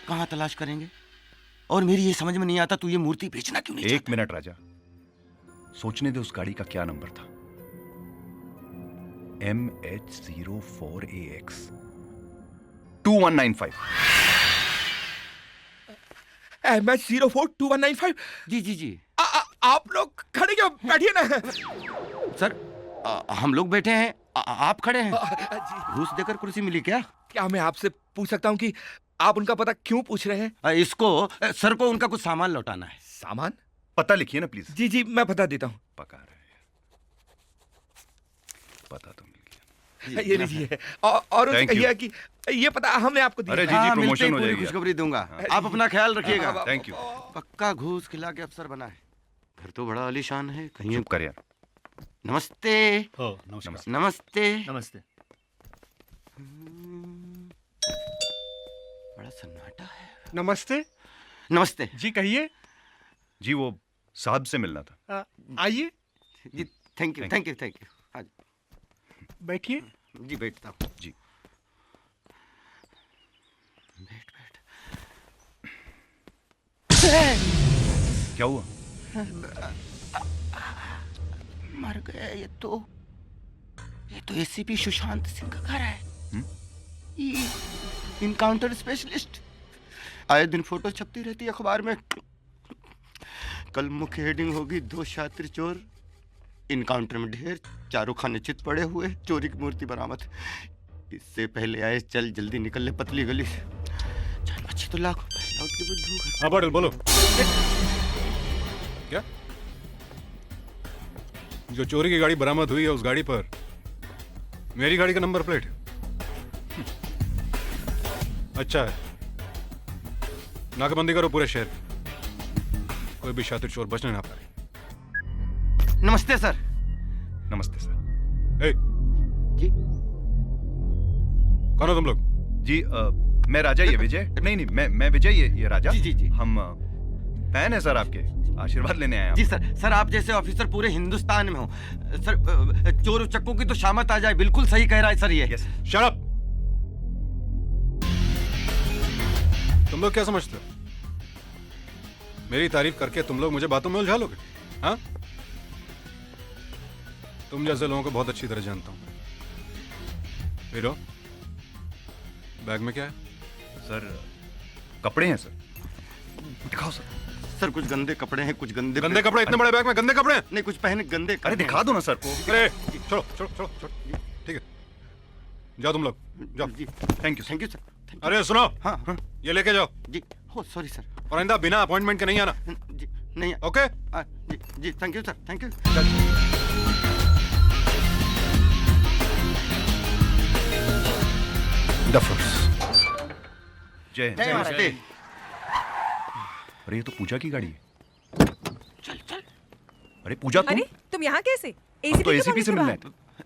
कहाँ तलाश करेंगे? और मेरी ये समझ में नहीं आता, तू ये मूर्ति बेचना क्यों नहीं चाहता? 1 मिनट राजा, सोचने दे उस गाड़ी का क्या नंबर था। MH04AX 2195। MH042195। जी जी जी। आप लोग खड़े क्यों? बैठिए ना। सर, हम लोग बैठे हैं, आप खड़े हैं। घूस देकर कुर्सी मिली क्या? क्या मैं आपसे पूछ सकता हूँ कि आप उनका पता क्यों पूछ रहे हैं? इसको सर को उनका कुछ सामान लौटाना है। सामान? पता लिखिए ना प्लीज। जी जी, मैं पता देता हूँ। पका रहे हैं, पता तो मिल गया। ये लीजिए, और उनसे कहिए कि ये पता हमने आपको दिया। अरे जी जी, प्रमोशन हो जाएगी। खुशखबरी दूंगा, आप अपना ख्याल रखिएगा। Thank you. पक्का घूस खिला के अफसर बना है। घर तो बड़ा आलीशान है, कहीं चुप कर यार। नमस्ते। नमस्ते। नमस्ते। नमस्ते। बड़ा सन्नाटा है। नमस्ते। नमस्ते जी कहिए। जी वो साहब से मिलना था। आइए। जी thank you, thank you, thank you. बैठिए। जी बैठता हूँ। जी बैठ बैठ। क्या हुआ? मर गया ये तो एसीपी सुशांत सिंह का घर है। ये इनकाउंटर स्पेशलिस्ट, आए दिन फोटो छपती रहती है अखबार में। कल मुख्य हेडिंग होगी 2 शातिर चोर, इनकाउंटर में ढेर, चारों खाने चित पड़े हुए, चोरी की मूर्ति बरामद। इससे पहले आए, चल जल्दी निकल ले पतली गली से। जान बच्ची तो लाखों लौट के बुद्धू। हाँ पाटिल बोलो। क्या? जो चोरी की गाड़ी बरामद हुई है उस गाड़ी पर मेरी गाड़ी का नंबर प्लेट है। अच्छा है, नाकाबंदी करो पूरे शहर, कोई भी शातिर चोर बचने ना पाए। नमस्ते सर। नमस्ते सर। ए, जी कौन हो तुम लोग? जी मैं राजा, ये विजय। नहीं मैं विजय, ये राजा। जी जी जी। हम फैन है सर आपके, आशीर्वाद लेने आए जी सर, सर आप जैसे ऑफिसर पूरे हिंदुस्तान में हो सर। चोर उचक्कों की तो शामत आ जाए, बिल्कुल सही कह रहा है सर ये। Yes shut up. तुम लोग क्या समझते हो? मेरी तारीफ करके तुम लोग मुझे बातों में उलझा लोगे? हाँ, तुम जैसे लोगों को बहुत अच्छी तरह जानता हूँ। हीरो, बैग में क्या है? सर कपड़े हैं सर, दिखाओ सर। सर कुछ गंदे कपड़े हैं, कुछ गंदे गंदे कपड़े? इतने बड़े बैग में गंदे कपड़े हैं? नहीं, कुछ पहने गंदे अरे दिखा दो ना सर को। अरे चलो चलो चलो चलो, ठीक है, जाओ तुम लोग जाओ। जी थैंक यू सर। अरे सुनो, हाँ हाँ ये लेके जाओ जी। हो सॉरी सर। और आइंदा बिना अपॉइंटमेंट के नहीं आना। जी नहीं। ओके जी जी thank you sir, thank you. Duffers. जय जय महाराज। अरे ये तो पूजा की गाड़ी है। अरे पूजा तुम? अरे तुम यहाँ कैसे? हम एसीपी तो एसीपी से मिलना है।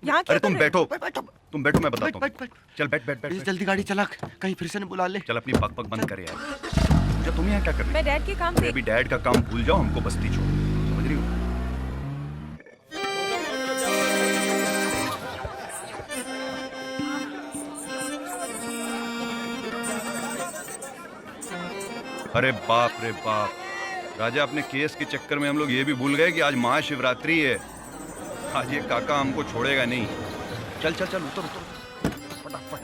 यहाँ क्या अरे तुम कर रहे हो? बैठो, तुम बैठो, मैं बताता हूँ। चल बैठ बैठ बैठ। जल्दी गाड़ी चला, कहीं फिर से न बुला ले। चल अपनी पक पक बंद कर यार। पूजा तुम यहाँ क्या कर रही हो? मैं डैड के काम अरे से। अभी डैड का काम भूल जाओ, हमको बस्ती छोड़ो, समझ रही हो? अरे बाप रे बाप, राजा अपने केस के चक्कर में हम लोग ये भी भूल गए कि आज महाशिवरात्रि है। आज ये काका हमको छोड़ेगा नहीं। चल चल चल, उतर उतर फटाफट।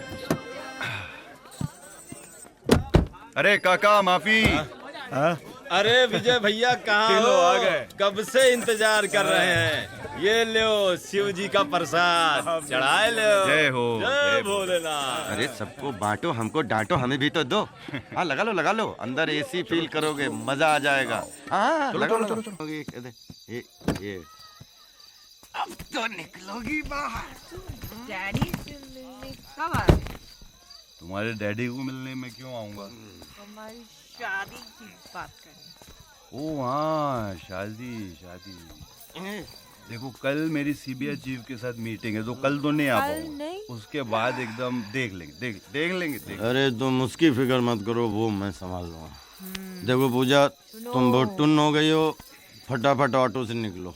अरे काका माफी। अरे विजय भैया कहाँ हो? आ गए, कब से इंतजार कर रहे हैं। ये लो शिव जी का प्रसाद, चढ़ाए लो। जय हो, जय भोलेनाथ। अरे सबको बांटो, हमको डांटो, हमें भी तो दो। हाँ लगा लो, अंदर एसी फील करोगे, मजा आ जाएगा। हाँ चलो, लगा चलो, लो, चलो, चलो। ये अब तो निकलोगी बाहर। डैडी से मिलने कब आ रहे? तुम्हारे डैडी को मिलने में क्यों आऊंगा? हमारी शादी की बात करें। ओ हाँ, शादी। देखो कल मेरी सीबीआई चीफ के साथ मीटिंग है, तो कल तो नहीं आ कल पाऊंगा। नहीं? उसके बाद एकदम देख लेंगे। अरे तुम उसकी फिक्र मत करो, वो मैं संभाल लूंगा। देखो पूजा, तुम बहुत टुन हो गई हो, फटाफट ऑटो से निकलो,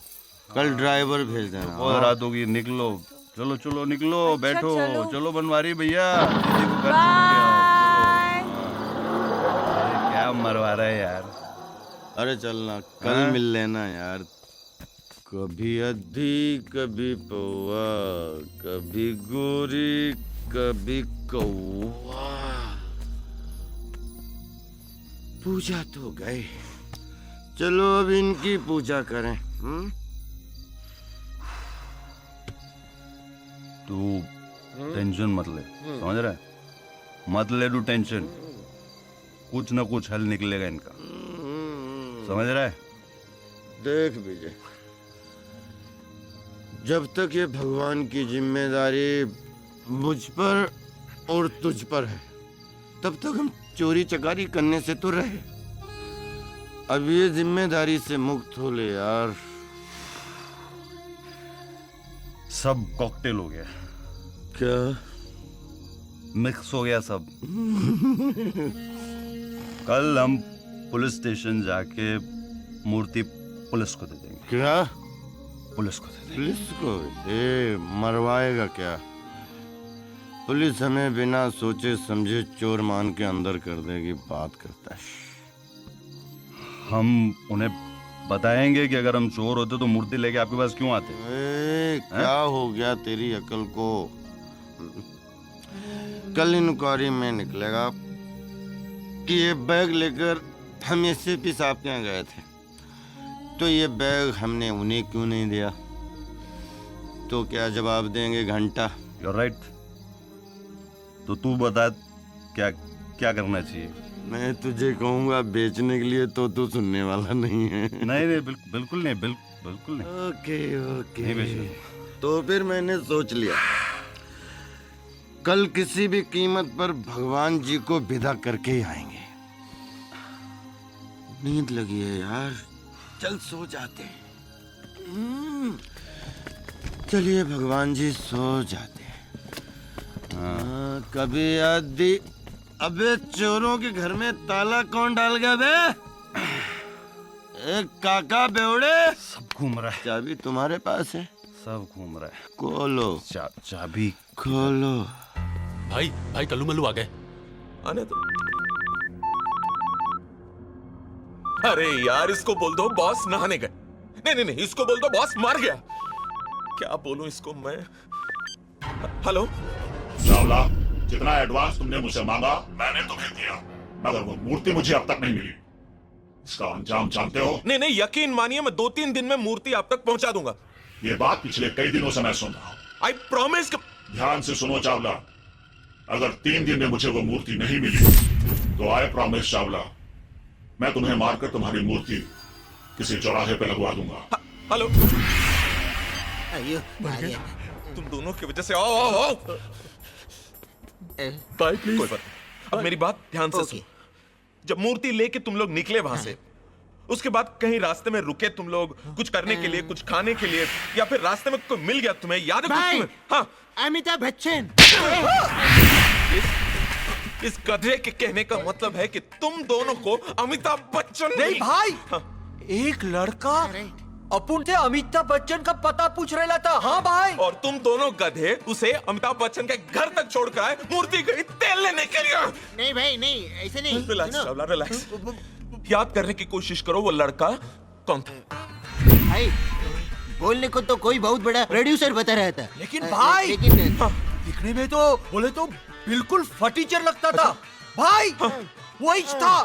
कल ड्राइवर भेज देना। बहुत रात होगी, निकलो। चलो चलो निकलो, बैठो। चलो। चलो बनवारी भैया, दीदी को घर छोड़ के आओ। चलो। अरे क्या मरवा रहा है यार। अरे चलना, कल मिल लेना यार। कभी अधी, कभी पौआ, कभी गोरी, कभी कौआ। पूजा तो गए, चलो अब इनकी पूजा करें। तू टेंशन मत ले, समझ रहा है? मत ले तू टेंशन, कुछ न कुछ हल निकलेगा इनका, समझ रहा है? देख विजय, जब तक ये भगवान की जिम्मेदारी मुझ पर और तुझ पर है, तब तक हम चोरी चकारी करने से तो रहे। अब ये जिम्मेदारी से मुक्त हो ले यार। सब कॉकटेल हो गया। क्या? मिक्स हो गया सब। कल हम पुलिस स्टेशन जाके मूर्ति पुलिस को दे देंगे। क्या? पुलिस को दे देंगे। पुलिस को? ए मरवाएगा क्या? पुलिस हमें बिना सोचे समझे चोर मान के अंदर कर देगी, बात करता है। हम उन्हें बताएंगे कि अगर हम चोर होते तो मूर्ति लेके आपके पास क्यों आते? क्या हो गया तेरी अकल को? कल इंक्वायरी में निकलेगा कि ये बैग लेकर हम एसीपी साहब के यहाँ गए थे, तो ये बैग हमने उन्हें क्यों नहीं दिया? तो क्या जवाब देंगे घंटा? You're right। तो तू बता क्या क्या करना चाहिए? मैं तुझे कहूँगा बेचने के लिए, तो तू सुनने वाला नहीं है। नहीं बिल्कुल नहीं, बिल्कुल नहीं। ओके नहीं बेचूंगा। तो फिर मैंने सोच लिया, कल किसी भी कीमत पर भगवान जी को विदा करके ही आएंगे। नींद लगी है यार, चल सो जाते हैं। चलिए भगवान जी सो जाते हैं। हाँ, कभी आदि। अबे चोरों के घर में ताला कौन डाल गया बे? काका बेवड़े, सब घूम रहा है, चाबी तुम्हारे पास है? सब घूम रहा है। खोलो चाबी खोलो। भाई भाई कल्लू मल्लू आ गए। आने दो। अरे यार इसको बोल दो बॉस नहाने गए। नहीं, इसको बोल दो बॉस मर गया। क्या बोलूं इसको मैं? हेलो चावला, जितना एडवांस तुमने मुझसे मांगा मैंने तुम्हें दिया, मगर वो मूर्ति मुझे अब तक नहीं मिली। इसका अंजाम जानते हो? नहीं, यकीन मानिए मैं 2-3 दिन में मूर्ति आप तक पहुंचा दूंगा। ये बात पिछले कई दिनों से मैं सुन रहा हूँ। I promise. ध्यान से सुनो चावला, अगर 3 दिन में मुझे वो मूर्ति नहीं मिली तो आई प्रॉमिस चावला, मैं तुम्हें मारकर तुम्हारी मूर्ति किसी चौराहे पे लगवा दूंगा। हेलो, अयो आ गया। तुम दोनों की वजह से आओ। भाई प्लीज। कोई बात। अब मेरी बात ध्यान से सुनो। जब मूर्ति लेके तुम लोग निकले वहां से, उसके बाद कहीं रास्ते में रुके तुम लोग कुछ करने के लिए, कुछ खाने के लिए, या फिर रास्ते में कोई मिल गया तुम्हें, याद है कुछ तुम्हें? हाँ, अमिताभ बच्चन। इस गधे के कहने का मतलब है कि तुम दोनों को अमिताभ बच्चन नहीं भाई, एक लड़का अपुन से अमिताभ बच्चन का पता पूछ रहा था। हाँ भाई, और तुम दोनों गधे उसे अमिताभ बच्चन के घर तक छोड़कर आए मूर्ति गई तेल लेने के लिए। नहीं भाई नहीं, ऐसे नहीं। Relax Chawla, relax. याद करने की कोशिश करो वो लड़का कौन था। भाई बोलने को तो कोई बहुत बड़ा प्रोड्यूसर बता रहा था, लेकिन भाई लेकिन दिखने में तो बोले तो बिल्कुल फटीचर लगता था। भाई वही था।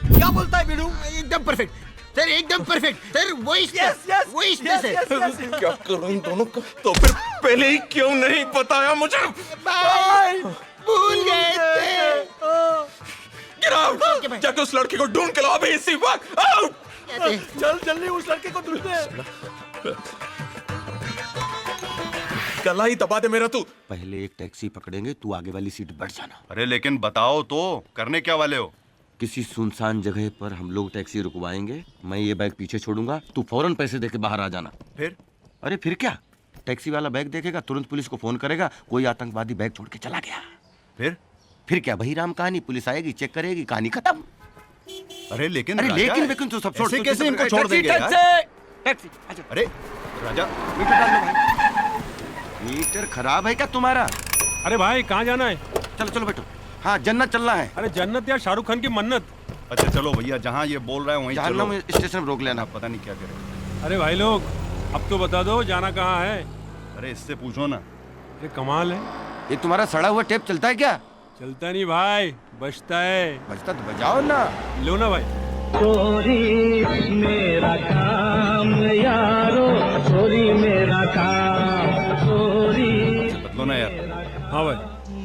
क्या बोलता है बिनू? एकदम परफेक्ट सर, एकदम परफेक्ट सर। वही वही सर। क्या करूं इन दोनों का? तो फिर पहले ही क्यों नहीं बताया मुझे? भाई भूल गए थे। जाके उस लड़के को ढूंढ के लाओ अभी इसी वक्त। आउट। चल जल्दी उस लड़के को ढूंढते। गला ही दबा दे मेरा तू। पहले एक टैक्सी पकड़ेंगे, तू आगे वाली सीट बैठ जाना। अरे लेकिन बताओ तो, करने क्या वाले हो? किसी सुनसान जगह पर हम लोग टैक्सी रुकवाएंगे, मैं ये बैग पीछे छोड़ूंगा, तू फौरन पैसे देके बाहर आ जाना। फिर? अरे फिर क्या, टैक्सी वाला बैग देखेगा, तुरंत पुलिस को फोन करेगा, कोई आतंकवादी बैग छोड़ के चला गया। फिर क्या, वही राम कहानी, पुलिस आएगी, चेक करेगी, कहानी खत्म। अरे लेकिन लेकिन तू सब छोड़, ऐसे कैसे इनको छोड़ देंगे यार? टैक्सी आजा। अरे राजा, मीटर डाल लो भाई। मीटर खराब है क्या तुम्हारा? अरे भाई कहाँ जाना है? चलो चलो बैठो। हाँ जन्नत चलना है। अरे जन्नत या शाहरुख खान की मन्नत? अच्छा चलो भैया, जहाँ ये बोल रहा है वहीं चलो। में स्टेशन रोक लेना, पता नहीं क्या करे। अरे भाई लोग अब तो बता दो जाना कहाँ है? अरे इससे पूछो ना। अरे कमाल है। ये तुम्हारा सड़ा हुआ टेप चलता है क्या? चलता नहीं भाई, बजता है। बजता तो बजाओ ना। लो ना भाई। चोरी मेरा काम यारो, चोरी मेरा काम, चोरी। बदलो ना यार। हाँ भाई।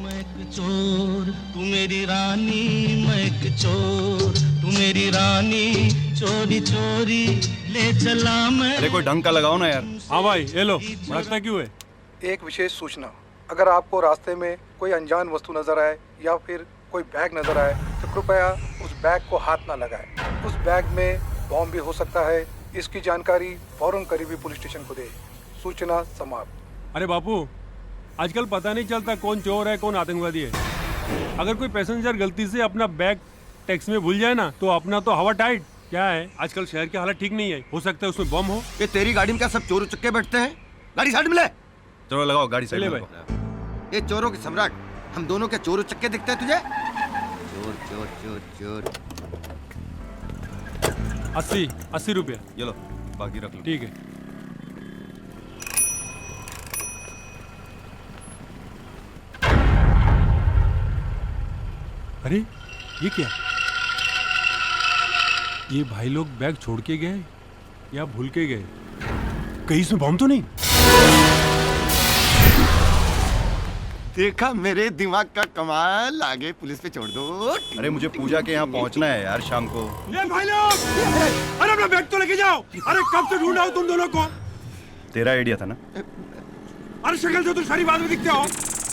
मैं एक चोर तू मेरी रानी, मैं एक चोर तू मेरी रानी, चोरी चोरी ले चला मैं। अरे कोई ढंग का लगाओ ना यार। हाँ भाई ये लो, भड़कता क्यों है? एक विशेष सूचना, अगर आपको रास्ते में कोई अनजान वस्तु नजर आए या फिर कोई बैग नजर आए तो कृपया उस बैग को हाथ ना लगाएं। उस बैग में बॉम्ब भी हो सकता है। इसकी जानकारी फौरन करीबी पुलिस स्टेशन को दें। सूचना समाप्त। अरे बापू, आजकल पता नहीं चलता कौन चोर है कौन आतंकवादी है। अगर कोई पैसेंजर गलती से अपना बैग टैक्सी में भूल जाए ना तो अपना तो हवा टाइट। क्या है, आजकल शहर की हालत ठीक नहीं है, हो सकता है उसमें बम हो। ये तेरी गाड़ी में क्या सब चोर उचक्के बैठते हैं? गाड़ी साइड में ले। चलो लगाओ गाड़ी साइड में। ये चोरों के सम्राट, हम दोनों क्या चोर उचक्के दिखते हैं तुझे? चोर चोर चोर चोर। 80 रुपया। ये लो, बाकी रख लो। ठीक है। अरे ये क्या? ये भाई लोग बैग छोड़ के गए या भूल के गए? कहीं इसमें बम तो नहीं? देखा मेरे दिमाग का कमाल, आगे पुलिस पे छोड़ दो। अरे मुझे पूजा के यहाँ पहुँचना है यार शाम को। ये भाई लोग, अरे अपना बैग तो लेके जाओ। अरे कब से ढूंढ रहा हूँ तुम दोनों को। तेरा आइडिया था ना? अरे शक्ल से तो सारी बात में दिखते हो।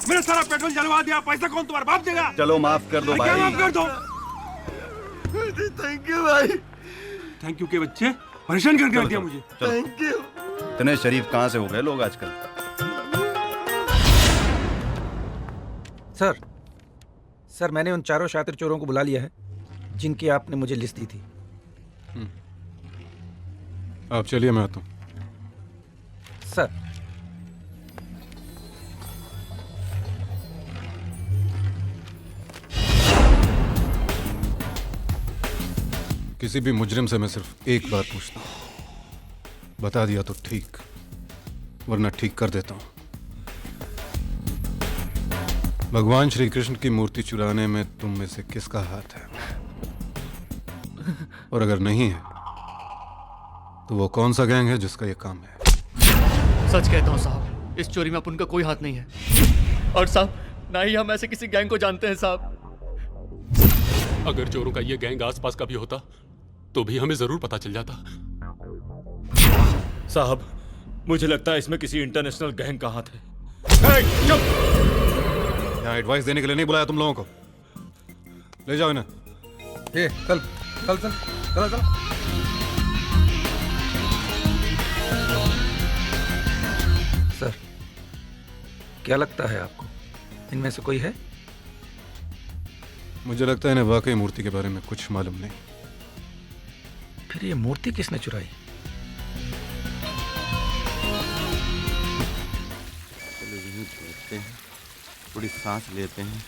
मेरा सारा पेट्रोल जलवा दिया, पैसा कौन तुम्हारा बाप देगा? चलो माफ कर दो भाई। क्या माफ कर दो? थैंक यू भाई। थैंक यू के बच्चे, परेशान करके रख दिया मुझे। Thank you. इतने शरीफ कहाँ से हो गए लोग आजकल? सर मैंने उन चारों शातिर चोरों को बुला लिया है जिनकी आपने मुझे लिस्ट दी थी। आप चलिए, मैं आता हूँ। सर किसी भी मुजरिम से मैं सिर्फ एक बार पूछता हूँ, बता दिया तो ठीक, वरना ठीक कर देता हूँ। भगवान श्री कृष्ण की मूर्ति चुराने में तुम में से किसका हाथ है? और अगर नहीं है तो वो कौन सा गैंग है जिसका ये काम है? सच कहता हूँ साहब, इस चोरी में अपन का कोई हाथ नहीं है। और साहब, ना ही हम ऐसे किसी गैंग को जानते हैं साहब। अगर चोरों का ये गैंग आसपास का भी होता तो भी हमें जरूर पता चल जाता। साहब, मुझे लगता है इसमें किसी इंटरनेशनल गैंग का हाथ है। यहाँ एडवाइस देने के लिए नहीं बुलाया तुम लोगों को। ले जाओ इन्हें। ये चल चल चल चलो चलो। सर, क्या लगता है आपको इनमें से कोई है? मुझे लगता है इन्हें वाकई मूर्ति के बारे में कुछ मालूम नहीं। फिर ये मूर्ति किसने चुराई? चलो यहीं बैठते हैं, थोड़ी सांस लेते हैं,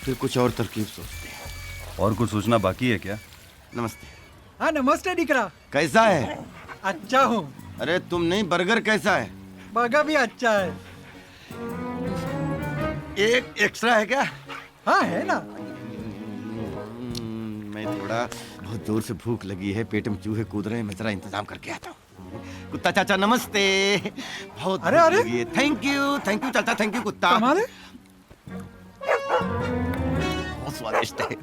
फिर कुछ और तरकीब सोचते हैं। और कुछ सोचना बाकी है क्या? नमस्ते। हाँ नमस्ते दिकरा। कैसा है? अच्छा हूँ। अरे तुम नहीं, बर्गर कैसा है? बर्गर भी अच्छा है। एक एक्स्ट्रा है क्या? हाँ है ना। मैं थोड़ा बहुत जोर से भूख लगी है, पेट में चूहे कूद रहे हैं, मैं जरा इंतजाम करके आता हूँ। कुत्ता चाचा नमस्ते। बहुत अरे अरे, थैंक यू चाचा, थैंक यू कुत्ता। कमाल है। बहुत स्वादिष्ट है।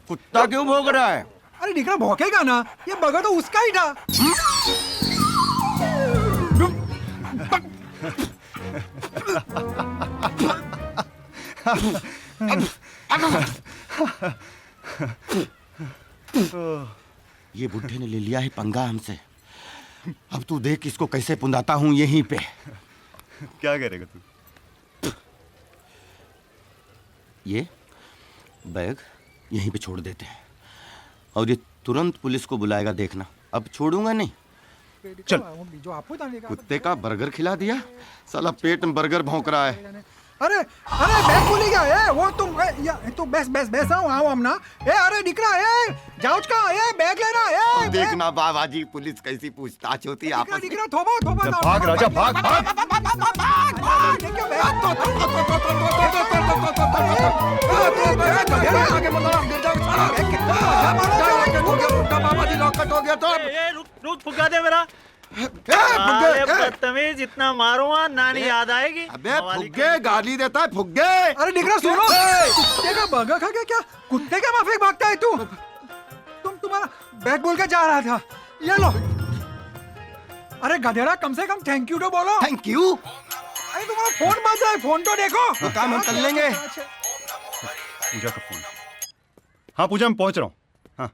कुत्ता क्यों भौंक रहा है? अरे दिकरा भौंकेगा ना, ये बर्गर तो उसका ही था। ये बुढ़े ने ले लिया है पंगा हमसे। अब तू देख इसको कैसे पुंदाता हूं यहीं पे। क्या करेगा तू? ये बैग यहीं पे छोड़ देते हैं और ये तुरंत पुलिस को बुलाएगा, देखना। अब छोड़ूंगा नहीं। चल। कुत्ते का बर्गर खिला दिया, साला पेट में बर्गर भौंक रहा है। अरे अरे बैग भूल गया है वो। तुम या तो बस आओ हम ना। अरे दिकरा जाउच का बैग लेना। देखना बाबा जी पुलिस कैसी पूछताछ होती है आपस में। थोबा भाग राजा, भाग भाग। बाबा जी लॉकअप हो गया तो रुक फुगा दे मेरा। बदतमीज, इतना मारूंगा नानी याद आएगी। अबे फुग्गे गाली देता है, फुग्गे। अरे दिकरा सुनो, कुत्ते का बर्गर खा गया क्या? कुत्ते के माफिक भागता है तू? तुम्हारा बैग बोल के जा रहा था, ये लो। अरे गधेड़ा, कम से कम थैंक यू तो बोलो। Thank you? अरे तुम्हारा फोन बज रहा है, फोन तो देखो। वो काम हम कर लेंगे। पूजा का फोन। हाँ पूजा, मैं पहुंच रहा हूँ। हाँ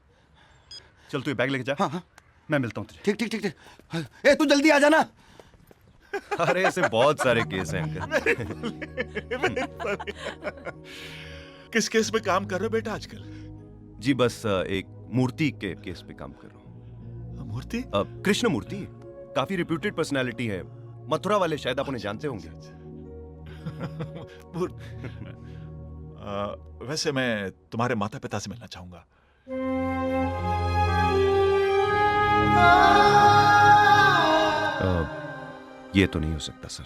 चल, तू ये बैग लेके जा। हाँ हाँ मैं मिलता हूँ तुझे। ठीक। ए तू जल्दी आ जाना। अरे ऐसे बहुत सारे केस हैं अंकल। किस केस पे काम कर रहे हो बेटा आजकल? जी बस एक मूर्ति के केस पे काम कर रहा हूँ। मूर्ति? कृष्ण मूर्ति, काफी रिप्यूटेड पर्सनालिटी है, मथुरा वाले, शायद आप उन्हें जानते होंगे। वैसे मैं तुम्हारे माता पिता से मिलना चाहूंगा। ये तो नहीं हो सकता सर।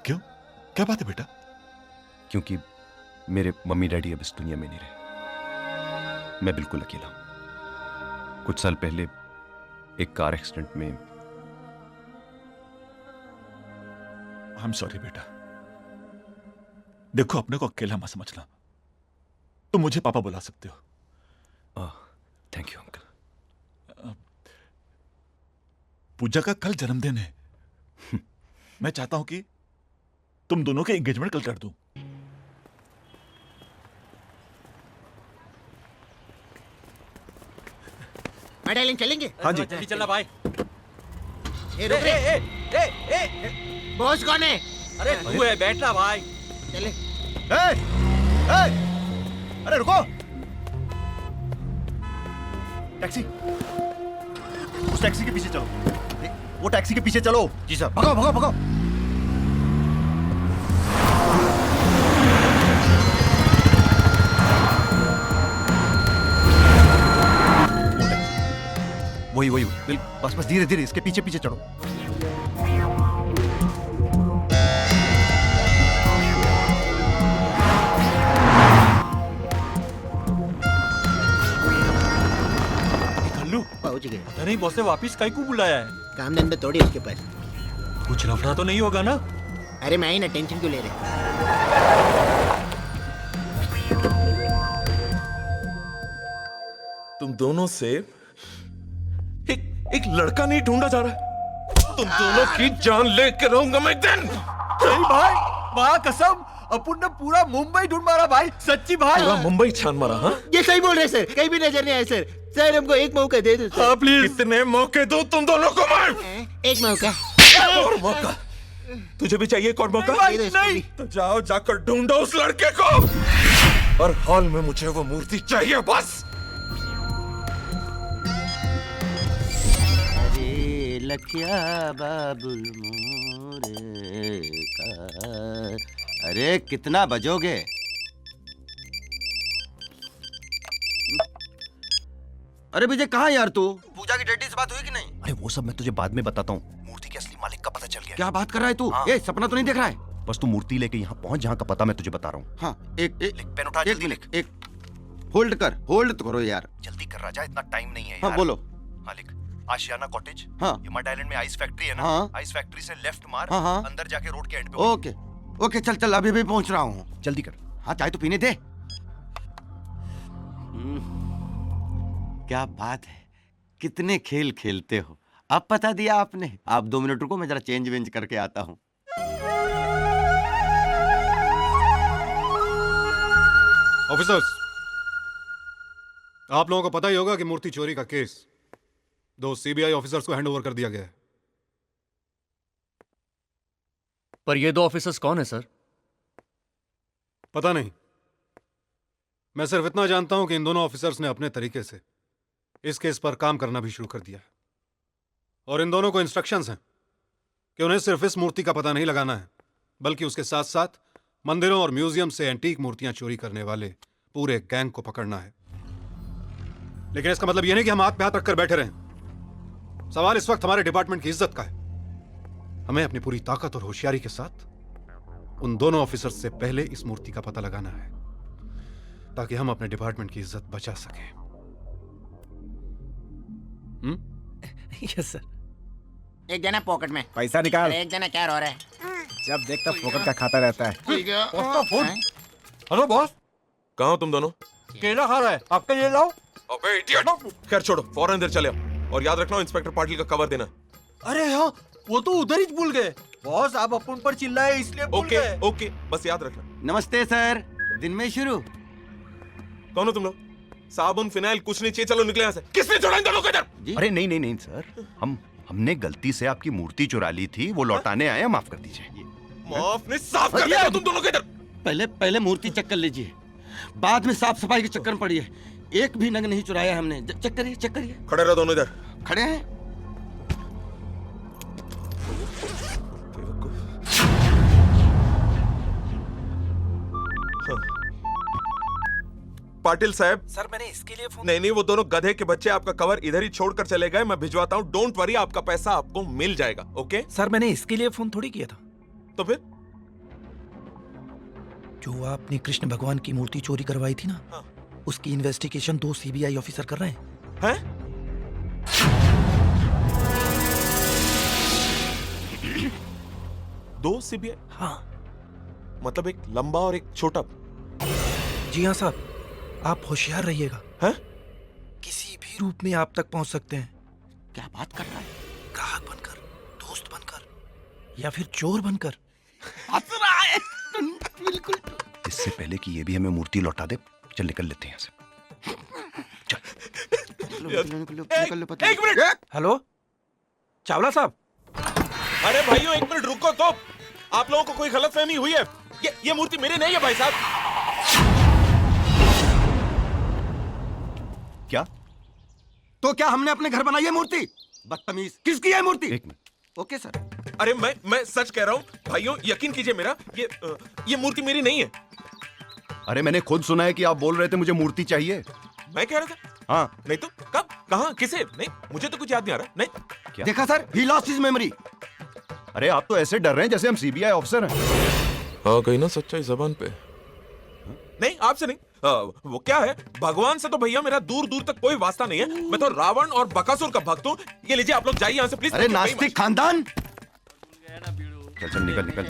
क्यों? क्या बात है बेटा? क्योंकमेरे मम्मी डैडी अब इस दुनिया में नहीं रहे। मैं बिल्कुल अकेला हूं। कुछ साल पहले एक कार एक्सीडेंट में। आई एम सॉरी बेटा। देखो, अपने को अकेला मत समझना। तुम मुझे पापा बुला सकते हो। Thank you uncle. पूजा का कल जन्मदिन है। मैं चाहता हूं कि तुम दोनों के एंगेजमेंट कल कर दूं। डार्लिंग चलेंगे? हाँ जी। जल्दी चलना भाई। बॉस कौन है? अरे तू है, बैठना भाई। चले। अरे रुको। टैक्सी, उस टैक्सी के पीछे चलो। वो टैक्सी के पीछे चलो। जी सर। भगाओ भगाओ भगाओ। वही वही बस बस धीरे धीरे इसके पीछे पीछे चढ़ो। पहुंच गए। पता नहीं बॉस ने वापिस काहे को बुलाया है? काम धंधे थोड़ी उसके पास। कुछ लफड़ा तो नहीं होगा ना? अरे मैं ही ना, टेंशन क्यों ले रहे? तुम दोनों से एक लड़का नहीं ढूंढा जा रहा है। तुम दोनों की जान लेके रहूंगा मैं एक दिन। नहीं भाई, माँ कसम, अपन ने पूरा मुंबई ढूंढ मारा भाई, सच्ची भाई। पूरा मुंबई छान मारा? हाँ, ये सही बोल रहे सर, कहीं भी नजर नहीं आए सर। सर हमको एक मौका दे दो सर। हाँ प्लीज। कितने मौके दो तुम दोनों को मैं? एक मौका। और मौका? तुझे भी चाहिए एक और मौका? नहीं। तो जाओ जाकर ढूंढो उस लड़के को। और हॉल में मुझे वो मूर्ति चाहिए बस। अरे लखिया बाबुल मोरे का, अरे कितना बजोगे? अरे विजय कहाँ यार तू? पूजा की डैडी से बात हुई कि नहीं? अरे वो सब मैं तुझे बाद में बताता हूँ। मूर्ति के असली मालिक का पता चल गया। क्या बात कर रहा है तू? हाँ। ये सपना तो नहीं देख रहा है? बस तू मूर्ति लेके यहाँ पहुंच जहाँ का पता मैं तुझे बता रहा हूँ। हाँ, एक पेन उठा, एक जल्दी मिनट, एक होल्ड कर, होल्ड तो करो यार। जल्दी कर राजा, इतना टाइम नहीं है यार। हाँ बोलो। हाँ लिख, आशियाना कॉटेज। हाँ। यमट आइलैंड में आइस फैक्ट्री है ना? हाँ। आइस फैक्ट्री से लेफ्ट मार। हाँ, हाँ। अंदर जाके रोड के एंड पे। ओके ओके, चल चल, अभी भी पहुंच रहा हूँ। जल्दी कर। हाँ, चाय तो पीने दे। क्या बात है, कितने खेल खेलते हो। अब पता दिया आपने। आप 2 मिनट रुको, मैं जरा चेंज वेंज करके आता हूँ। ऑफिसर्स, आप लोगों को पता ही होगा कि मूर्ति चोरी का केस 2 सीबीआई ऑफिसर्स को हैंडओवर कर दिया गया है। पर ये 2 ऑफिसर्स कौन है सर? पता नहीं, मैं सिर्फ इतना जानता हूं कि इन दोनों ऑफिसर्स ने अपने तरीके से इस केस पर काम करना भी शुरू कर दिया है। और इन दोनों को इंस्ट्रक्शंस हैं कि उन्हें सिर्फ इस मूर्ति का पता नहीं लगाना है, बल्कि उसके साथ साथ मंदिरों और म्यूजियम से एंटीक मूर्तियां चोरी करने वाले पूरे गैंग को पकड़ना है। लेकिन इसका मतलब यह नहीं कि हम हाथ पे हाथ रखकर बैठे रहें। सवाल इस वक्त हमारे डिपार्टमेंट की इज्जत का है। हमें अपनी पूरी ताकत और होशियारी के साथ उन दोनों ऑफिसर्स से पहले इस मूर्ति का पता लगाना है, ताकि हम अपने डिपार्टमेंट की इज्जत बचा सकें। Yes sir. एक जना पॉकेट में पैसा निकाल। एक जना क्या रो रहा है? जब देखता फोकट का खाता रहता है। हेलो बॉस, कहाँ हो तुम दोनों? केला खा रहा है, आपके लिए लाओ। अबे इडियट! खैर छोड़ो, फौरन इधर चले आओ। और याद रखना इंस्पेक्टर पाटिल का कवर देना। अरे हाँ, वो तो उधर ही भूल गए। बॉस आप अपन पर चिल्लाए इसलिए भूल गए। ओके, बस याद रखना। नमस्ते सर, दिन में शुरू। कौन हो तुम लोग? साबुन फिनाइल कुछ नहीं चाहिए, चलो निकले यहाँ से। किसने छोड़ा इन दोनों को इधर? अरे नहीं नहीं नहीं सर, हमने गलती से आपकी मूर्ति चुरा ली थी, वो लौटाने आए, माफ कर दीजिए। माफ नहीं, साफ कर दिया तुम दोनों को इधर। पहले मूर्ति चेक कर लीजिए, बाद में साफ सफाई के चक्कर में पड़िए। एक भी नग नहीं चुराया हमने। चेक करिए, चेक करिए। खड़े रहो दोनों इधर। खड़े हैं। पाटिल साहब। सर मैंने इसके लिए फोन। नहीं, वो दोनों गधे के बच्चे आपका कवर इधर ही छोड़कर चले गए। मैं भिजवाता हूँ, डोंट वरी, आपका पैसा आपको मिल जाएगा। ओके सर मैंने इसके लिए फोन थोड़ी किया था। तो फिर जो आपने कृष्ण भगवान की मूर्ति चोरी करवाई थी ना, हाँ। उसकी इन्वेस्टिगेशन 2 सीबीआई ऑफिसर कर रहे हैं। हैं? 2 सीबीआई? हाँ। मतलब एक लंबा और एक छोटा? जी हाँ साहब, आप होशियार रहिएगा। हैं? किसी भी रूप में आप तक पहुंच सकते हैं। क्या बात कर रहा है? ग्राहक बनकर, दोस्त बनकर, या फिर चोर बनकर। हंस रहा है। बिल्कुल। इससे पहले कि ये भी हमें मूर्ति लौटा दे, चल निकल लेते हैं यहाँ से। एक मिनट। हेलो चावला साहब। अरे भाइयों एक मिनट रुको तो। आप लोगों को कोई गलतफहमी हुई है? ये मूर्ति मेरी नहीं है भाई साहब। क्या तो क्या हमने अपने घर बनाई है मूर्ति? बदतमीज, किसकी है मूर्ति? एक मिनट। Okay sir. अरे मैं सच कह रहा हूँ भाइयों, यकीन कीजिए मेरा, ये मूर्ति मेरी नहीं है। अरे मैंने खुद सुना है कि आप बोल रहे थे मुझे मूर्ति चाहिए। मैं कह रहा था। हाँ। नहीं तो कब, कहाँ, किसे? नहीं, मुझे तो कुछ याद नहीं आ रहा। नहीं। क्या? देखा sir, he lost his memory. अरे आप तो ऐसे डर रहे हैं जैसे हम सीबीआई ऑफिसर हैं। आ गई ना सच्चाई जबान पे। नहीं, आपसे नहीं। वो क्या है, भगवान से तो भैया मेरा दूर दूर तक कोई वास्ता नहीं है। मैं तो रावण और बकासुर का भक्त हूँ। ये लीजिए, आप लोग जाइए यहाँ से प्लीज। अरे नास्तिक खानदान। चल चल निकल निकल।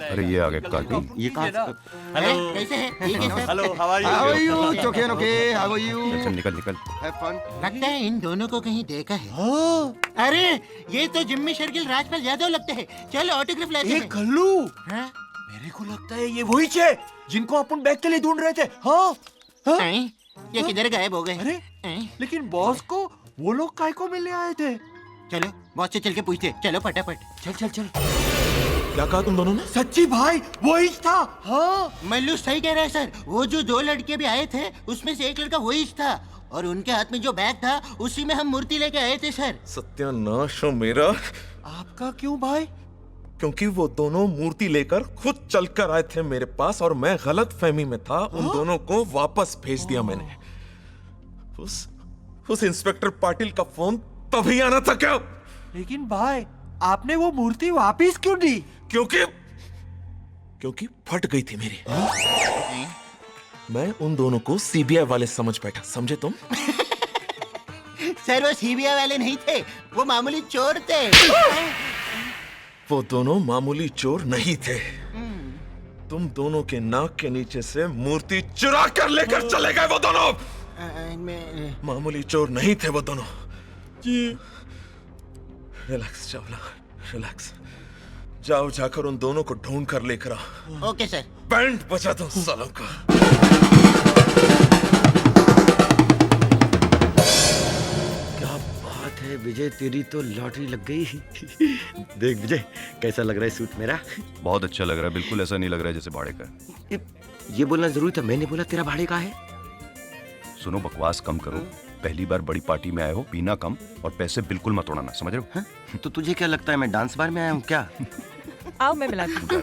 अरे ये आ गए कार्तिक। ये कहाँ? हेलो, कैसे हैं? ठीक है sir. Hello, how are How are you? चोखे नोखे, how are you? चल चल निकल निकल। Have fun. लगता है इन दोनों को कहीं देखा है। अरे ये तो जिम्मी शेरगिल राजपाल यादव लगते हैं। चलो ऑटोग्राफ लेते हैं। कल्लू, मेरे को लगता है ये वही है जिनको अपन बैग के लिए ढूंढ रहे थे। हाँ, ये किधर गायब हो गए? अरे लेकिन बॉस को वो लोग काय को मिलने आए थे? चलो बॉस से चल के पूछते। चलो फटाफट। चल चल चल। क्या कहा तुम दोनों ने? सच्ची भाई, वही था। हाँ, मल्लू सही कह रहा है सर। वो जो 2 लड़के भी आए थे, उसमें से एक लड़का वही था, और उनके हाथ में जो बैग था उसी में हम मूर्ति लेके आए थे सर। सत्यानाश हो मेरा। आपका क्यों भाई? क्योंकि वो दोनों मूर्ति लेकर खुद चलकर आए थे मेरे पास और मैं गलत फहमी में था। उन दोनों को वापस भेज दिया मैंने। उस इंस्पेक्टर पाटिल का फोन तभी आना था क्या? लेकिन भाई, आपने वो मूर्ति वापस क्यों दी? क्योंकि फट गई थी मेरी। मैं उन दोनों को सीबीआई वाले समझ बैठा, समझे तुम? सर वो सीबीआई वाले नहीं थे, वो मामूली चोर थे। वो दोनों मामूली चोर नहीं थे। तुम दोनों के नाक के नीचे से मूर्ति चुरा कर लेकर चले गए वो दोनों। मामूली चोर नहीं थे वो दोनों। Relax Chawla, relax. जाओ, जाकर उन दोनों को ढूंढ कर लेकर आओ। Okay sir. बैंड बजा दो सालों का। क्या बात है विजय, तेरी तो लॉटरी लग गई। देख विजय, कैसा लग रहा है सूट मेरा? बहुत अच्छा लग रहा है, बिल्कुल ऐसा नहीं लग रहा है जैसे भाड़े का है। ये बोलना जरूरी था, मैंने बोला तेरा भाड़े का है। सुनो, बकवास कम करो। पहली बार बड़ी पार्टी में आए हो, पीना कम और पैसे बिल्कुल मत उड़ाना, समझ रहे हो? हाँ? तो तुझे क्या लगता है मैं डांस बार में आया हूँ क्या? आओ मैं मिलाती हूँ।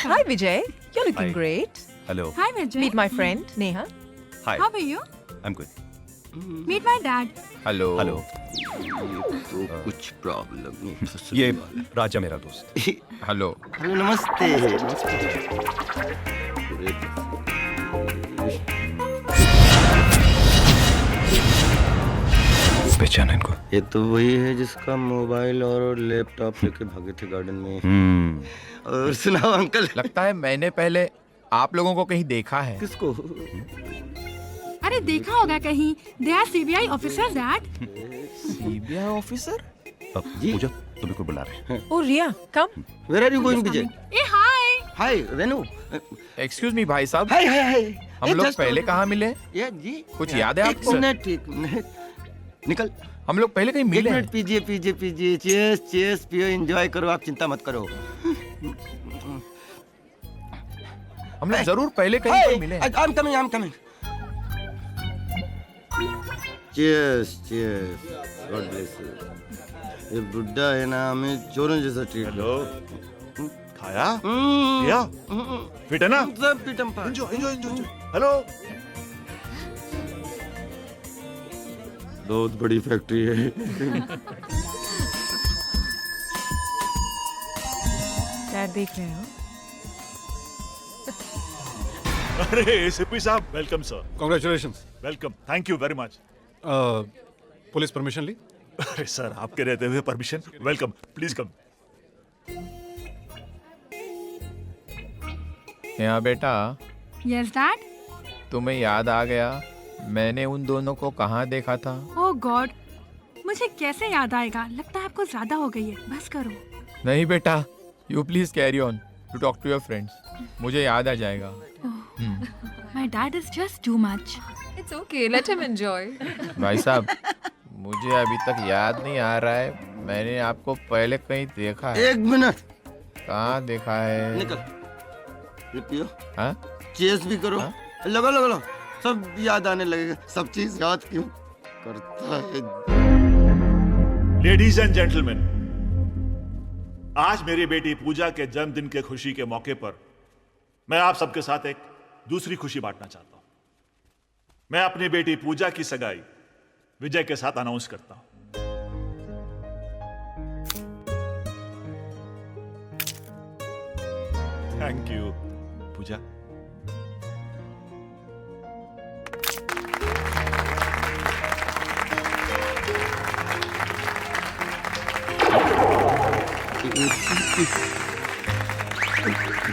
Hi Vijay, you're looking Hi. great. Hello. Hi Vijay. Meet my friend Neha. Hi. How are you? I'm good. Meet my dad. Hello. Hello. तो कुछ प्रॉब्लम नहीं। ये राजा मेरा दोस्त। हेलो। हेलो, नमस्ते। पहचाना इनको? ये तो वही है जिसका मोबाइल और लैपटॉप लेके भागे थे गार्डन में। और सुनाओ अंकल। लगता है मैंने पहले आप लोगों को कहीं देखा है। किसको? अरे देखा होगा कहीं। They are CBI officers, Dad. CBI officer? Pooja, तुम्हें कोई बुला रहे हैं। Oh Ria, come. Where are you going, Vijay? Hey, hi. Hi Renu. Excuse me भाई साहब, हाय हाय हाय। हम लोग पहले कहाँ मिले? ये जी कुछ याद है आपको? एक मिनट निकल। हम लोग पहले कहीं मिले? एक मिनट, पीजिए पीजिए पीजिए। चीयर्स चीयर्स, पियो, एंजॉय करो, आप चिंता मत करो। हम लोग जरूर पहले कहीं पर मिले। I am coming. Cheers cheers, God bless you. ये बुड्ढा है ना, हमें चोरों जैसा ट्रीट। हेलो, खाया? या? फिट है ना? सब फिट हम पा। एंजॉय। हेलो। बहुत बड़ी फैक्ट्री है। Dad देख रहे हो? अरे एसपी साहब, welcome sir. Congratulations. Welcome, thank you very much. Police permission ली? अरे सर, आपके रहते हुए परमिशन? Welcome, please come. यहाँ बेटा, Yes, Dad. तुम्हें याद आ गया मैंने उन दोनों को कहाँ देखा था? Oh God. मुझे कैसे याद आएगा? लगता है आपको ज्यादा हो गई है। बस करो। नहीं बेटा, you please carry on to talk to your friends. मुझे याद आ जाएगा। My dad is just too much. It's okay, let him enjoy. भाई साहब, मुझे अभी तक याद नहीं आ रहा है मैंने आपको पहले कहीं देखा है। एक मिनट। कहाँ देखा है? निकल। ये पियो। हाँ? चीयर्स भी करो। लगा सब याद आने लगेगा। सब चीज याद क्यों? करता है। लेडीज एंड जेंटलमैन, आज मेरी बेटी पूजा के जन्मदिन के खुशी के मौके पर मैं आप सबके साथ एक दूसरी खुशी बांटना चाहता हूं। मैं अपनी बेटी पूजा की सगाई विजय के साथ अनाउंस करता हूं। थैंक यू पूजा।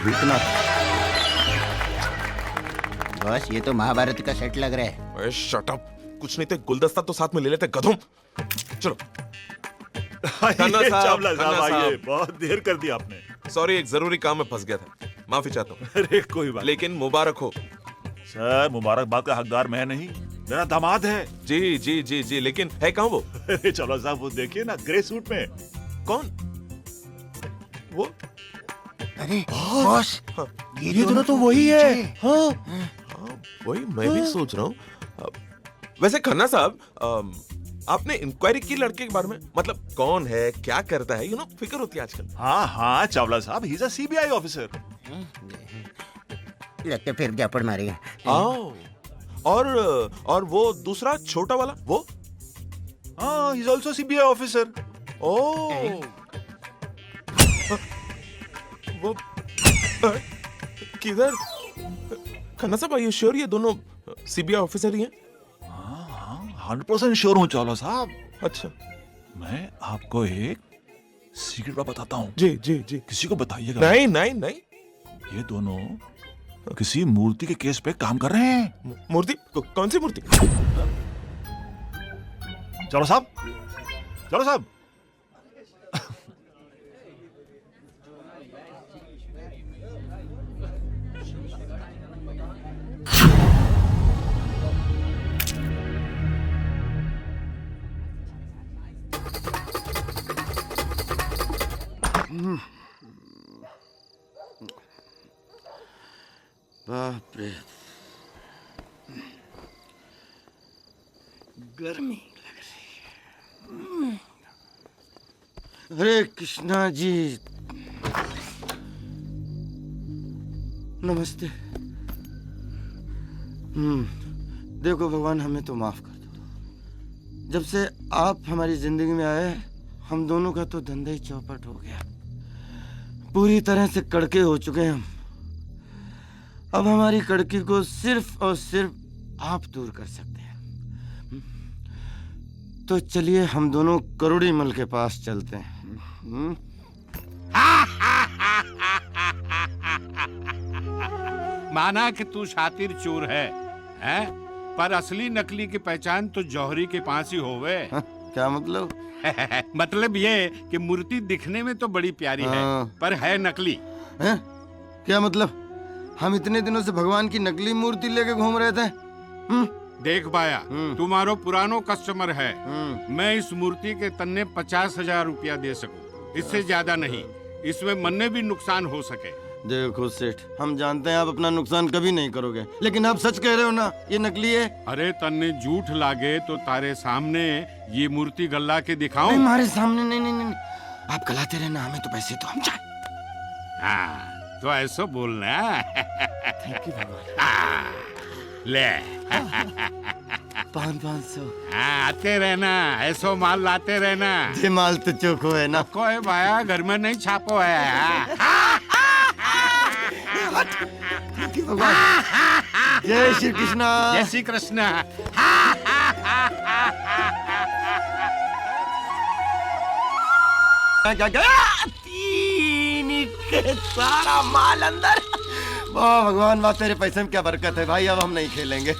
इतना बॉस, ये तो महाभारत का सेट लग रहा है। अरे शट अप, कुछ नहीं तो गुलदस्ता तो साथ में ले लेते गधों। चलो आइए, चावला साहब आइए, बहुत देर कर दी आपने। सॉरी, एक जरूरी काम में फंस गया था, माफी चाहता हूँ। अरे कोई बात, लेकिन मुबारक हो। सर, मुबारकबाद का हकदार मैं नहीं, मेरा दामाद है। जी जी जी जी, लेकिन है कहाँ वो? अरे चावला साहब, वो देखिए ना, ग्रे सूट में। कौन वो? अरे बॉस, ये दोनों तो वही है। हाँ वही मैं भी सोच रहा हूँ। वैसे खन्ना साहब, आपने इंक्वायरी की लड़के के बारे में? मतलब कौन है, क्या करता है, फिक्र होती है आजकल। हाँ हाँ चावला साहब, he is a CBI officer. लगता फिर जापड़ मारेगा। और वो दूसरा छोटा वाला वो? हाँ, he is also CBI officer. Oh, वो किधर? खन्ना साहब, आर यू श्योर ये दोनों सीबीआई ऑफिसर ही हैं? 100% श्योर हूँ चावला साहब। अच्छा, मैं आपको एक सीक्रेट बात बताता हूँ। जी जी जी। किसी को बताइएगा नहीं नहीं नहीं। ये दोनों किसी मूर्ति के केस पे काम कर रहे हैं। मूर्ति? कौन सी मूर्ति? चावला साहब, चावला साहब, बाप रे, गर्मी लग रही है। हरे कृष्णा जी, नमस्ते। देखो भगवान, हमें तो माफ कर दो। जब से आप हमारी जिंदगी में आए, हम दोनों का तो धंधा ही चौपट हो गया। पूरी तरह से कड़के हो चुके हैं हम। अब हमारी कड़की को सिर्फ और सिर्फ आप दूर कर सकते हैं। तो चलिए हम दोनों करोड़ी मल के पास चलते हैं। माना कि तू शातिर चोर है, पर असली नकली की पहचान तो जौहरी के पास ही होवे। क्या मतलब? मतलब ये कि मूर्ति दिखने में तो बड़ी प्यारी है, पर है नकली। क्या मतलब? हम इतने दिनों से भगवान की नकली मूर्ति लेके घूम रहे थे। देख बाया, तुम्हारो पुरानो कस्टमर है। मैं इस मूर्ति के तन्ने 50,000 रुपया दे सकूं, इससे ज्यादा नहीं। इसमें मन भी नुकसान हो सके। देखो सेठ, हम जानते हैं आप अपना नुकसान कभी नहीं करोगे, लेकिन आप सच कह रहे हो ना, ये नकली है? अरे तन्ने झूठ लागे तो तारे सामने ये मूर्ति गल्ला के दिखाऊं? नहीं, हमारे सामने नहीं, नहीं नहीं, आप गलाते रहना, हमें तो पैसे तो हम चाहे। हाँ, तो ऐसा बोलना। थैंक यू भगवान। ले 500। आते रहना, ऐसो माल लाते रहना। ये माल तो चोखो है ना? कोई भाया, घर में नहीं छापो है। थैंक यू भगवान। जय श्री कृष्णा। जय श्री कृष्णा। सारा माल अंदर। वाह भगवान, वाह, तेरे पैसे में क्या बरकत है भाई। अब हम नहीं खेलेंगे।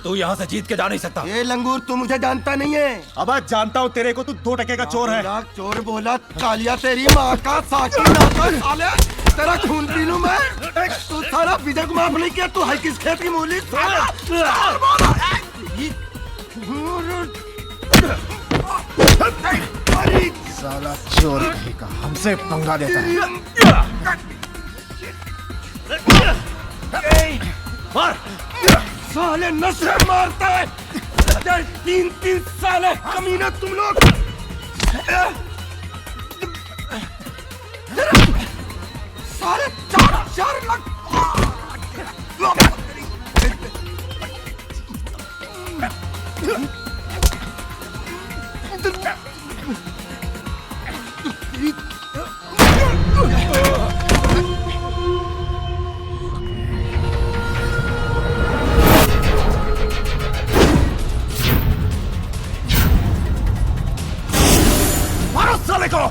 तू यहाँ से जीत के जा नहीं सकता। ये लंगूर, तू मुझे जानता नहीं है। अब जानता हूँ तेरे को, तू 2 टके का चोर है। चोर बोला कालिया, तेरी माँ का साकी नाका साले, तेरा खून पी लूं मैं। तू सारा विजय को माफ नहीं किया, तू है किस खेत की मूली? साला चोर कहीं का हमसे पंगा देता है। मार! साले नशे मारता है। विजय, 3 साल है कमीना तुम लोग। साले 4 लाख। मारो साले को।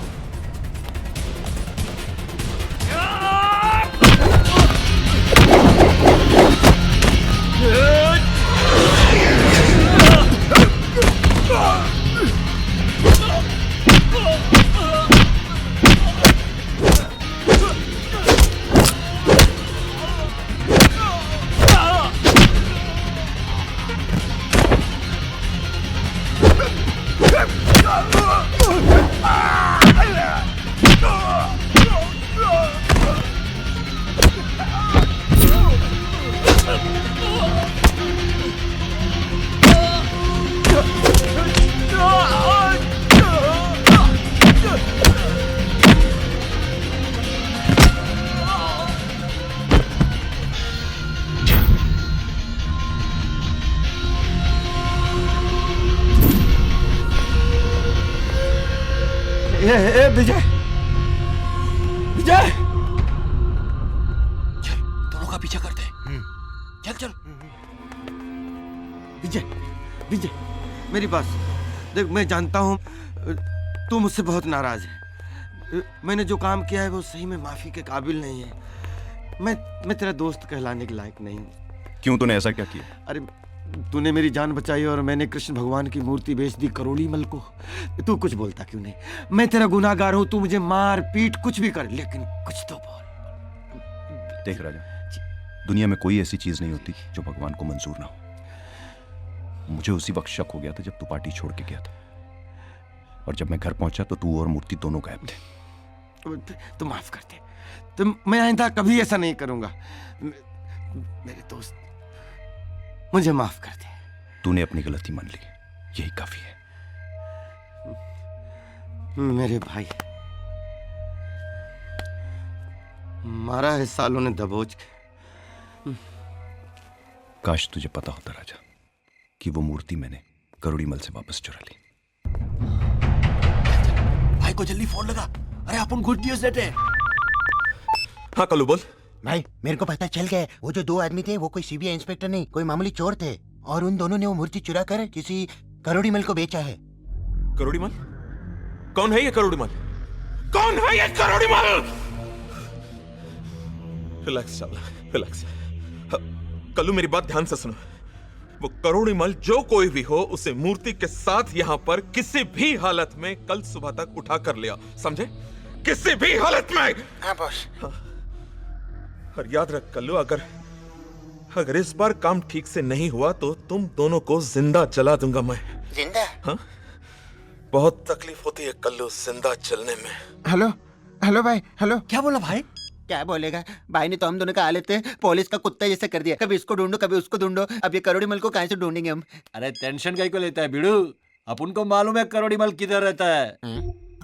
ए विजय, विजय, दोनों का पीछा करते हैं। चल चल। विजय, विजय, मेरी बात देख, मैं जानता हूँ तू मुझसे बहुत नाराज है। मैंने जो काम किया है वो सही में माफी के काबिल नहीं है। मैं तेरा दोस्त कहलाने के लायक नहीं हूँ। क्यों तूने ऐसा क्या किया? अरे तूने मेरी जान बचाई और मैंने कृष्ण भगवान की मूर्ति बेच दी करोड़ी मल को। तू कुछ बोलता क्यों नहीं? मैं तेरा गुनाहगार हूँ, तू मुझे मार पीट कुछ भी कर, लेकिन कुछ तो बोल। देख राजा, दुनिया में कोई ऐसी चीज नहीं होती जो भगवान को मंजूर ना हो। मुझे उसी वक्त शक हो गया था जब तू पार्टी छोड़ के गया था, और जब मैं घर पहुंचा तो तू और मूर्ति दोनों गायब थे। तो माफ कर दे, तो मैं आइंदा कभी ऐसा नहीं करूंगा। मेरे दोस्त, मुझे माफ कर दे। तूने अपनी गलती मान ली, यही काफी है। मेरे भाई, मारा है सालों ने दबोच के। काश तुझे पता होता राजा कि वो मूर्ति मैंने करोड़ी मल से वापस चुरा ली। भाई को जल्दी फोन लगा। अरे अपन गुड न्यूज़ देते हैं। हाँ कल्लू बोल। भाई मेरे को पता चल गया, वो जो 2 आदमी थे वो कोई सीबीआई इंस्पेक्टर नहीं, कोई मामूली चोर थे, और उन दोनों ने वो मूर्ति चुरा कर किसी करोड़ी मल को बेचा है। करोड़ी मल? कौन है ये करोड़ी मल? कौन है ये करोड़ी मल? Relax Chawla, relax. कल्लू मेरी बात ध्यान से सुनो। वो करोड़ी मल जो कोई भी हो, उसे मूर्ति के साथ यहाँ पर किसी भी हालत में कल सुबह तक उठा कर लिया, समझे? किसी भी हालत में। हाँ बॉस। और याद रख कल्लू, अगर इस बार काम ठीक से नहीं हुआ तो तुम दोनों को जिंदा जला दूंगा मैं। जिंदा? हाँ? बहुत तकलीफ होती है कल्लू जिंदा जलने में। हेलो हेलो भाई, हेलो। क्या बोला भाई? क्या बोलेगा भाई ने तो हम दोनों का हालत पुलिस का कुत्ता जैसा कर दिया। कभी इसको ढूंढो, कभी उसको ढूंढो। अब ये करोड़ी मल को कहां से ढूंढेंगे हम? अरे टेंशन काहे को लेता है बिड़ू? अपन को मालूम है करोड़ी मल किधर रहता है।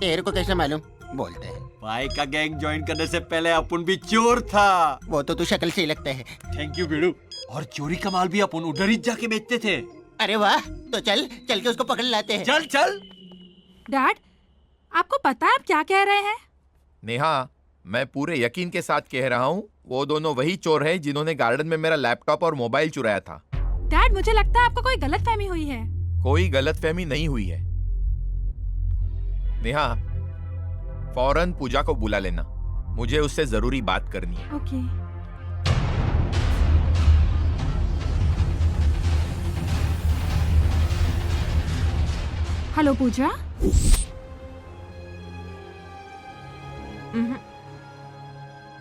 तेरे को कैसे मालूम? बोलते हैं भाई का गैंग ज्वाइन करने से पहले अपन भी चोर था। वो तो तू शक्ल से ही लगता है। थैंक यू बिड़ू। और चोरी का माल भी अपन उधर ही जाके बेचते थे। अरे वाह, तो चल के उसको पकड़ लाते हैं। चल चल। डैड, आपको पता है आप क्या कह रहे हैं? नेहा, मैं पूरे यकीन के साथ कह रहा हूँ, वो दोनों वही चोर हैं जिन्होंने गार्डन में मेरा लैपटॉप और मोबाइल चुराया था। डैड, मुझे लगता है आपको कोई गलतफहमी हुई है। कोई गलतफहमी नहीं हुई है। नेहा, फौरन पूजा को बुला लेना, मुझे उससे जरूरी बात करनी है। ओके। हेलो पूजा।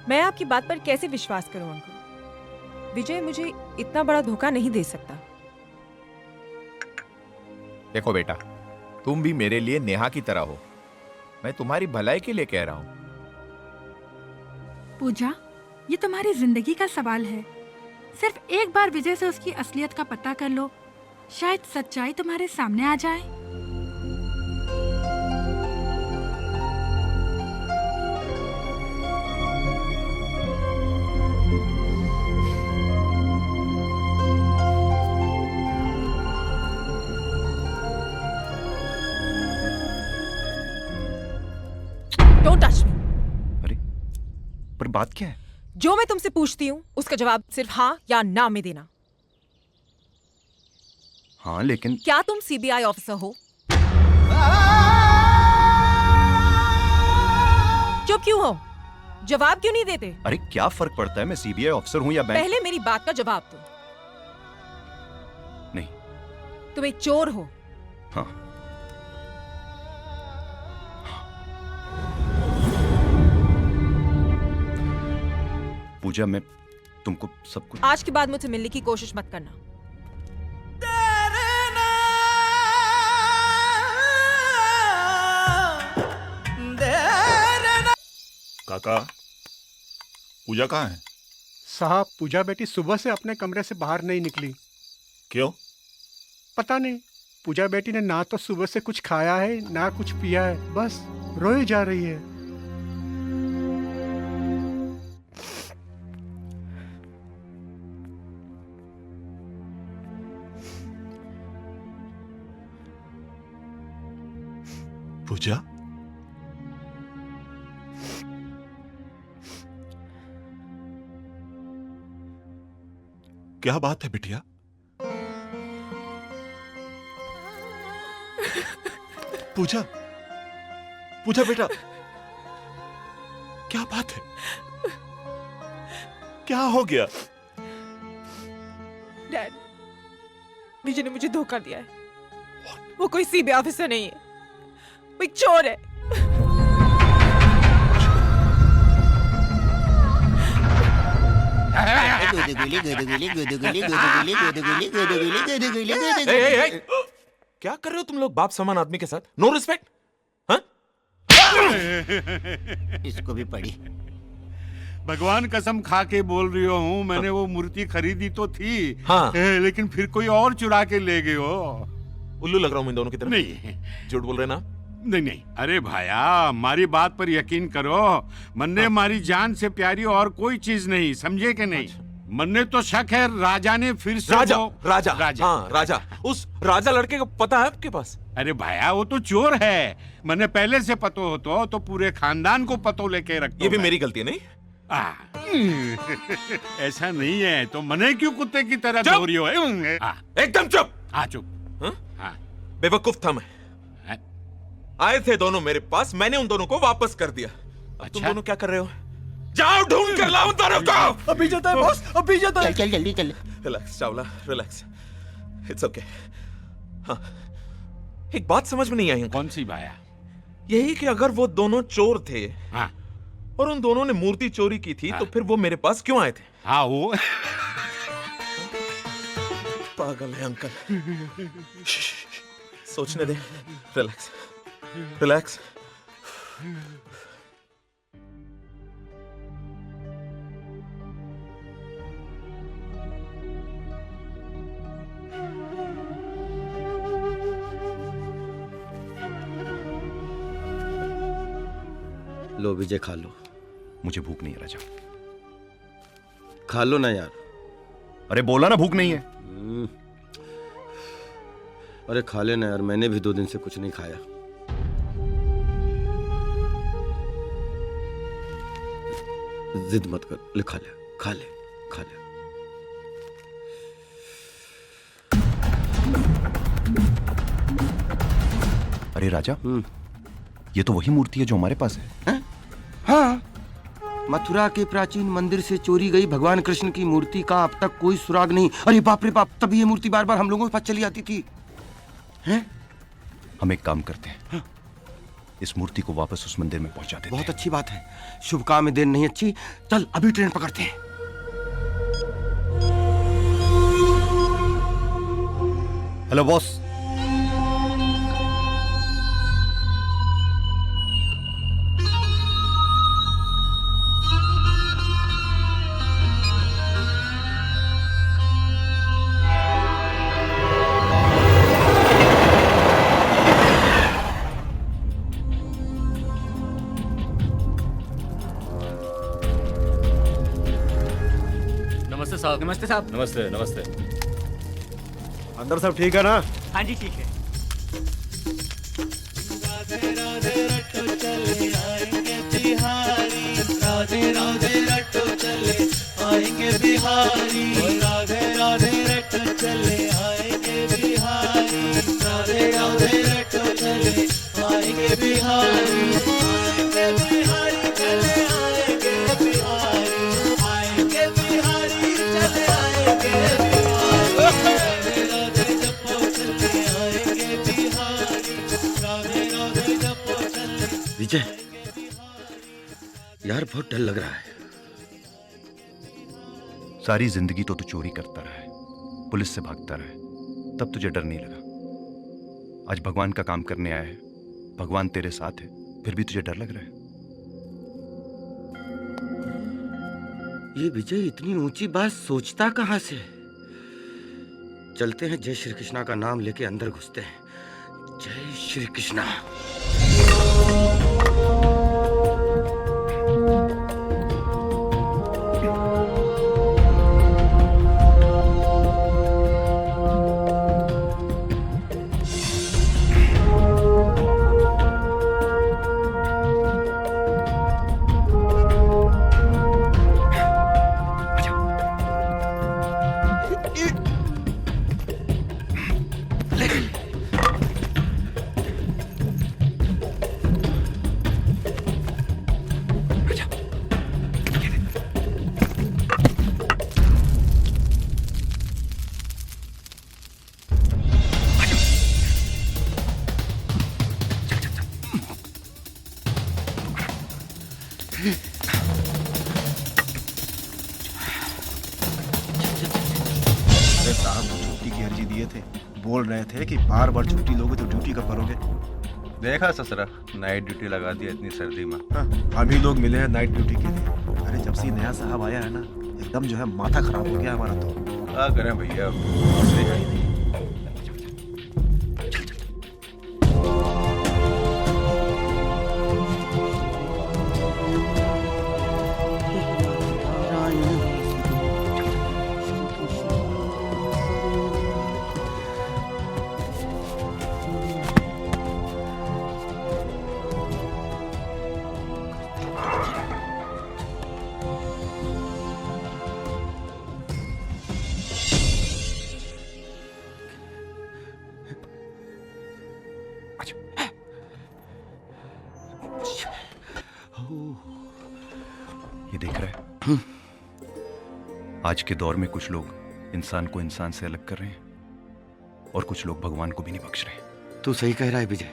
मैं आपकी बात पर कैसे विश्वास करूं अंकल? विजय मुझे इतना बड़ा धोखा नहीं दे सकता। देखो बेटा, तुम भी मेरे लिए नेहा की तरह हो। मैं तुम्हारी भलाई के लिए कह रहा हूं। पूजा, ये तुम्हारी जिंदगी का सवाल है। सिर्फ एक बार विजय से उसकी असलियत का पता कर लो, शायद सच्चाई तुम्हारे सामने आ जाए। Don't touch me. पर बात क्या है? जो मैं तुमसे पूछती हूँ उसका जवाब सिर्फ हाँ या ना में देना। हाँ लेकिन क्या तुम सीबीआई ऑफिसर हो? चुप क्यों हो? जवाब क्यों नहीं देते? अरे क्या फर्क पड़ता है मैं सीबीआई ऑफिसर हूँ या बैंक? पहले मेरी बात का जवाब दो। नहीं। तुम एक चोर हो। हाँ। पूजा मैं तुमको सब कुछ आज के बाद मुझसे मिलने की कोशिश मत करना। काका, पूजा कहाँ है? साहब, पूजा बेटी सुबह से अपने कमरे से बाहर नहीं निकली। क्यों? पता नहीं। पूजा बेटी ने ना तो सुबह से कुछ खाया है ना कुछ पिया है, बस रोई जा रही है। पूजा, क्या बात है बिटिया? पूजा, पूजा बेटा, क्या बात है? क्या हो गया? डैड, विजय ने मुझे धोखा दिया है। वो कोई सीबीआई ऑफिसर नहीं है, वो एक चोर है। क्या कर रहे हो तुम लोग बाप समान आदमी के साथ? No respect. हाँ? इसको भी पड़ी। भगवान कसम खा के बोल रही हूँ, मैंने वो मूर्ति खरीदी तो थी। हाँ। लेकिन फिर कोई और चुरा के ले गए हो। उल्लू लग रहा हूँ इन दोनों की तरफ? नहीं। झूठ बोल रहे ना? नहीं नहीं, अरे भाया, हमारी बात पर यकीन करो। मन्ने हमारी जान से प्यारी और कोई चीज नहीं, समझे कि नहीं? मन्ने तो शक है राजा ने फिर से राजा, वो... राजा, राजा, हाँ राजा। उस राजा लड़के को पता है आपके पास? अरे भाया, वो तो चोर है। मन्ने पहले से पतो हो तो पूरे खानदान को पतो लेके रखता। ये भी मेरी गलती है नहीं? ऐसा नहीं है तो मने क्यों कुत्ते की तरह दौड़ रही हो? एकदम चुप। हाँ चुप। हाँ? बेवकूफ था मैं। आए थे दोनों मेरे पास, मैंने उन दोनों को वापस कर दिया। अब तुम दोनों क्या कर रहे हो? जाओ ढूंढ कर लाओ दोनों को। अभी जाता है बॉस, अभी जाता है। चल जल्दी चल। Relax Chawla, relax. It's okay. हाँ, एक बात समझ में नहीं आई। कौन सी भाया? यही कि अगर वो दोनों चोर थे, हाँ, और उन दोनों ने मूर्ति चोरी की थी, तो फिर वो मेरे पास क्यों आए थे? हाँ, वो पागल है अंकल। सोचने दे। Relax, relax. लो विजय, खा लो। मुझे भूख नहीं है राजा। खा लो ना यार। अरे बोला ना भूख नहीं है। अरे खा लेना यार, मैंने भी 2 दिन से कुछ नहीं खाया। जिद मत कर, ले खा ले, खा ले, खा ले। अरे राजा, ये तो वही मूर्ति है जो हमारे पास है। हाँ, मथुरा के प्राचीन मंदिर से चोरी गई भगवान कृष्ण की मूर्ति का अब तक कोई सुराग नहीं। अरे बाप रे बाप, तभी ये मूर्ति बार बार हम लोगों के पास चली आती थी। हैं? हम एक काम करते हैं, हाँ? इस मूर्ति को वापस उस मंदिर में पहुंचा देते हैं। बहुत अच्छी बात है। शुभ काम में देर नहीं अच्छी। चल अभी ट्रेन पकड़ते हैं। Hello boss. साहब। नमस्ते साहब। नमस्ते नमस्ते। अंदर सब ठीक है ना? हाँ जी ठीक है। राधे राधे रटो चले आएंगे बिहारी, राधे राधे रटो चले आएंगे बिहारी, राधे राधे रटो चले आएंगे बिहारी, आएंगे बिहारी चले आएंगे बिहारी, आएंगे बिहारी चले आएंगे बिहारी, राधे राधे जपो चले आएंगे बिहारी, राधे राधे जपो चले। विजय यार बहुत डर लग रहा है। सारी जिंदगी तो तू चोरी करता रहा है, पुलिस से भागता रहा है, तब तुझे डर नहीं लगा। आज भगवान का काम करने आया है, भगवान तेरे साथ है, फिर भी तुझे डर लग रहा है। ये विजय इतनी ऊंची बात सोचता कहां से? चलते हैं, जय श्री कृष्णा का नाम लेके अंदर घुसते हैं। जय श्री कृष्णा। अरे साहब छुट्टी की अर्जी दिए थे, बोल रहे थे कि बार बार छुट्टी लोगे तो ड्यूटी कब करोगे? देखा ससुरा, नाइट ड्यूटी लगा दिया इतनी सर्दी में। हाँ, हम ही लोग मिले हैं नाइट ड्यूटी के लिए। अरे जब से ये नया साहब आया है ना, एकदम जो है माथा खराब हो गया हमारा। तो क्या करें भैया, ये देख रहा है, आज के दौर में कुछ लोग इंसान को इंसान से अलग कर रहे हैं और कुछ लोग भगवान को भी नहीं बख्श रहे। तू सही कह रहा है विजय।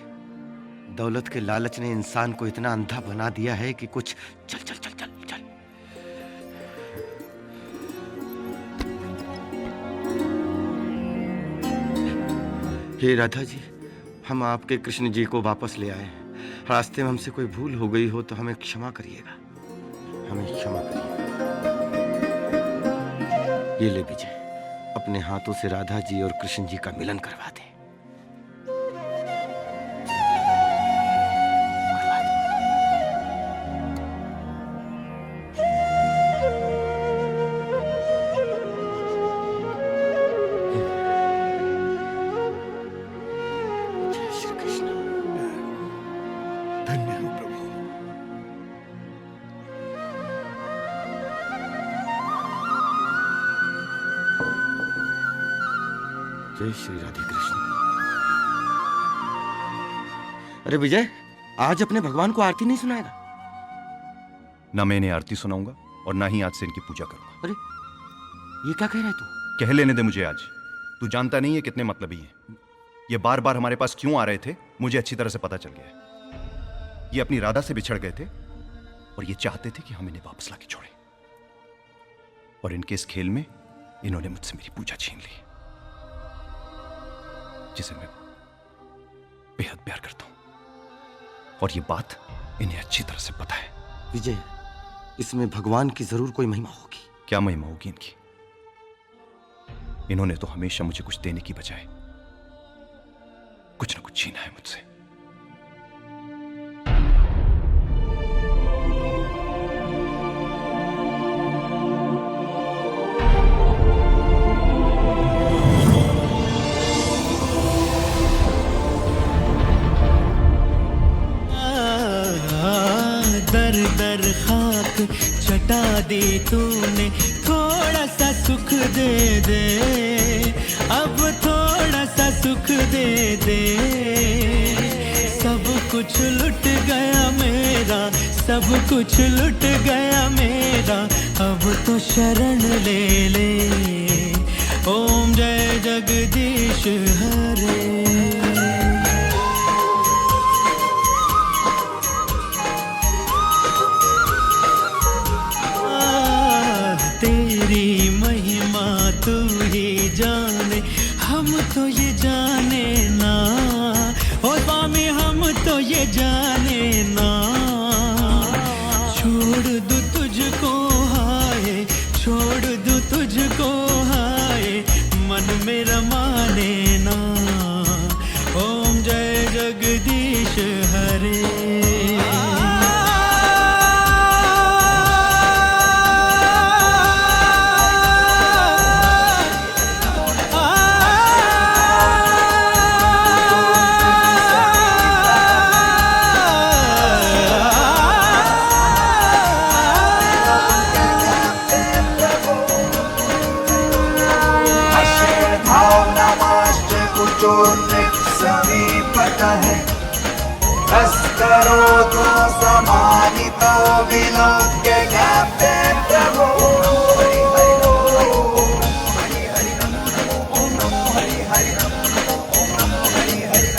दौलत के लालच ने इंसान को इतना अंधा बना दिया है कि कुछ चल चल चल चल चल। हे राधा जी, हम आपके कृष्ण जी को वापस ले आए। रास्ते में हमसे कोई भूल हो गई हो तो हमें क्षमा करिएगा, हमें क्षमा करिएगा। ये ले विजय, अपने हाथों से राधा जी और कृष्ण जी का मिलन करवा दे। जय श्री राधे कृष्ण। अरे विजय, आज अपने भगवान को आरती नहीं सुनाएगा? ना मैं इन्हें आरती सुनाऊंगा और ना ही आज से इनकी पूजा करूंगा। अरे ये क्या कह रहा है तू? कह लेने दे मुझे। आज तू जानता नहीं है कितने मतलबी हैं। ये बार बार हमारे पास क्यों आ रहे थे मुझे अच्छी तरह से पता चल गया। ये अपनी राधा से बिछड़ गए थे और ये चाहते थे कि हम इन्हें वापस लाके छोड़ें, और इनके इस खेल में इन्होंने मुझसे मेरी पूजा छीन ली, जिसे मैं बेहद प्यार करता हूं, और ये बात इन्हें अच्छी तरह से पता है। विजय, इसमें भगवान की जरूर कोई महिमा होगी। क्या महिमा होगी इनकी? इन्होंने तो हमेशा मुझे कुछ देने की बजाय कुछ न कुछ छीना है मुझसे। दी तूने, थोड़ा सा सुख दे दे, अब थोड़ा सा सुख दे दे। सब कुछ लुट गया मेरा, सब कुछ लुट गया मेरा, अब तो शरण ले ले। ओम जय जगदीश हरे। तेरी महिमा तू ही जाने, हम तो ये जाने ना, ओ स्वामी हम तो ये जाने ना। छोड़ दूं तुझको हाय, छोड़ दूं तुझको हाय, मन मेरा माने ना। ओम जय जगदीश हरे। समीपतः करो तो समानितो विलोक्य ज्ञाते प्रभो। हरि हरि नमो, हरि हरि नमो, ओम नमो हरि हरि नमो, ओम नमो हरि हरि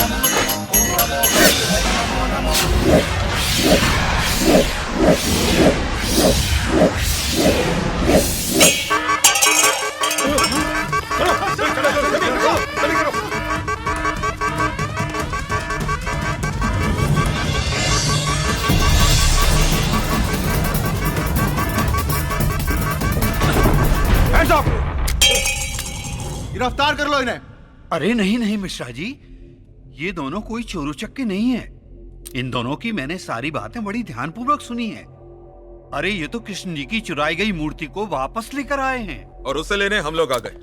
गिरफ्तार कर लो इन्हें। अरे नहीं नहीं मिश्रा जी, ये दोनों कोई चोर उचक्के नहीं है। इन दोनों की मैंने सारी बातें बड़ी ध्यानपूर्वक सुनी है। अरे ये तो कृष्ण जी की चुराई गई मूर्ति को वापस लेकर आए हैं। और उसे लेने हम लोग आ गए।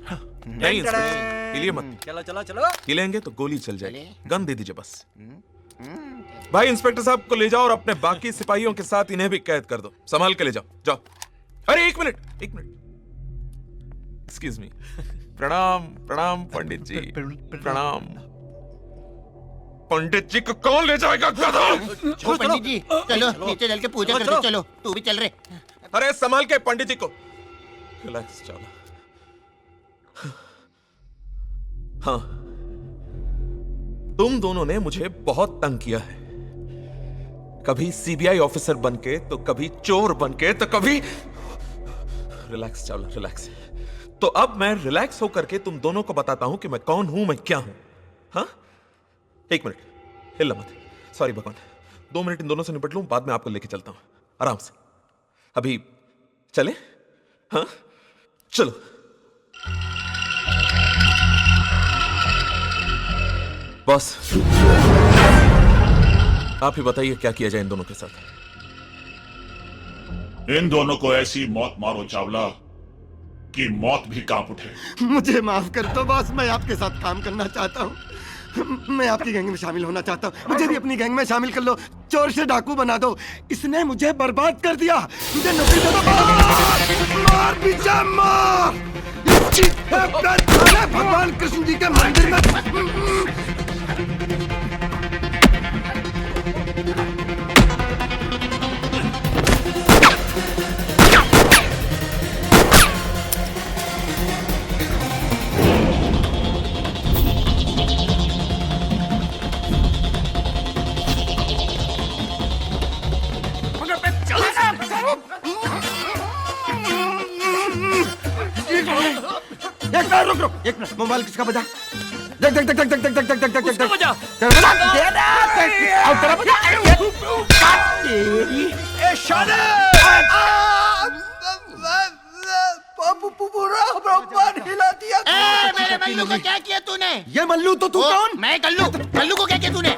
नहीं इंस्पेक्टर, हिलिए मत। चलो चलो चलो। हिलेंगे तो गोली चल जाएगी। गन दे दीजिए बस। भाई इंस्पेक्टर साहब को ले जाओ और अपने बाकी सिपाहियों के साथ इन्हें भी कैद कर दो। संभाल के ले जाओ, जाओ। अरे एक मिनट, एक मिनट। Excuse me. प्रणाम प्रणाम पंडित जी, प्रणाम। पंडित जी को कौन ले जाएगा? पंडित जी चलो नीचे चल के पूजा कर दो। चलो तू भी चल रहे। अरे संभाल के पंडित जी को। रिलैक्स चलो। हाँ, तुम दोनों ने मुझे बहुत तंग किया है। कभी सीबीआई ऑफिसर बनके, तो कभी चोर बनके, तो कभी। रिलैक्स चलो, रिलैक्स। तो अब मैं रिलैक्स होकर के तुम दोनों को बताता हूं कि मैं कौन हूं, मैं क्या हूं। हाँ, एक मिनट, हिलना मत। सॉरी भगवान, 2 मिनट इन दोनों से निपट लूं, बाद में आपको लेके चलता हूं आराम से। अभी चले? हाँ चलो। बॉस, आप ही बताइए क्या किया जाए इन दोनों के साथ। इन दोनों को ऐसी मौत मारो चावला कि मौत भी कांप उठे। मुझे माफ कर दो बॉस, मैं आपके साथ काम करना चाहता हूँ। मैं आपकी गैंग में शामिल होना चाहता हूँ। मुझे भी अपनी गैंग में शामिल कर लो। चोर से डाकू बना दो। इसने मुझे बर्बाद कर दिया। मुझे नौकरी दे दो। मार पीछे मार। भगवान कृष्ण जी के मंदिर में। एक मिनट रुक रुक, एक मिनट। मोबाइल किसका बजा? देख देख देख देख देख देख देख देख देख देख बजा। तेरा बजा। तेरी ए शादी। पूरा ब्रह्मांड हिला दिया। मेरे मल्लू को क्या किया तूने? ये मल्लू तो तू कौन? मैं कल्लू। कल्लू को क्या किया तूने?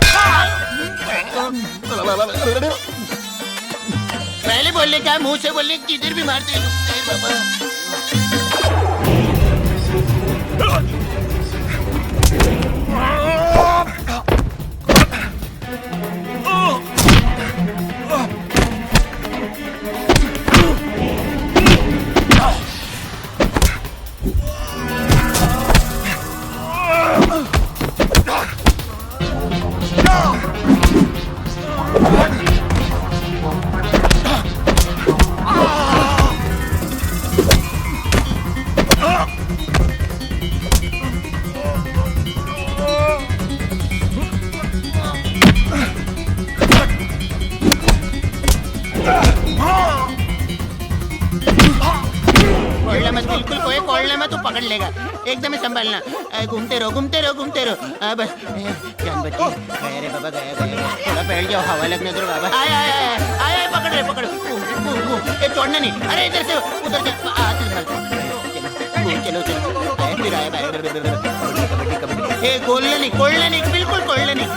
पहले बोलने का, मुंह से बोलने की किधर भी मारते हैं। कोल्ला मत, बिल्कुल कोई कोल्ला मत, तू पकड़ लेगा। एकदम ही संभालना। घूमते रहो घूमते रहो घूमते रहो। बस जान बची। गया रे बाबा, गया गया। थोड़ा बैठ जाओ, हवा लगने दो बाबा। आया आया आया आया, पकड़ रहे पकड़। घूम घूम घूम, ये छोड़ना नहीं। अरे इधर से उधर से चलो चलो। फिर आया कबड्डी कबड्डी। ए खोलना नहीं, बिल्कुल खोलना नहीं।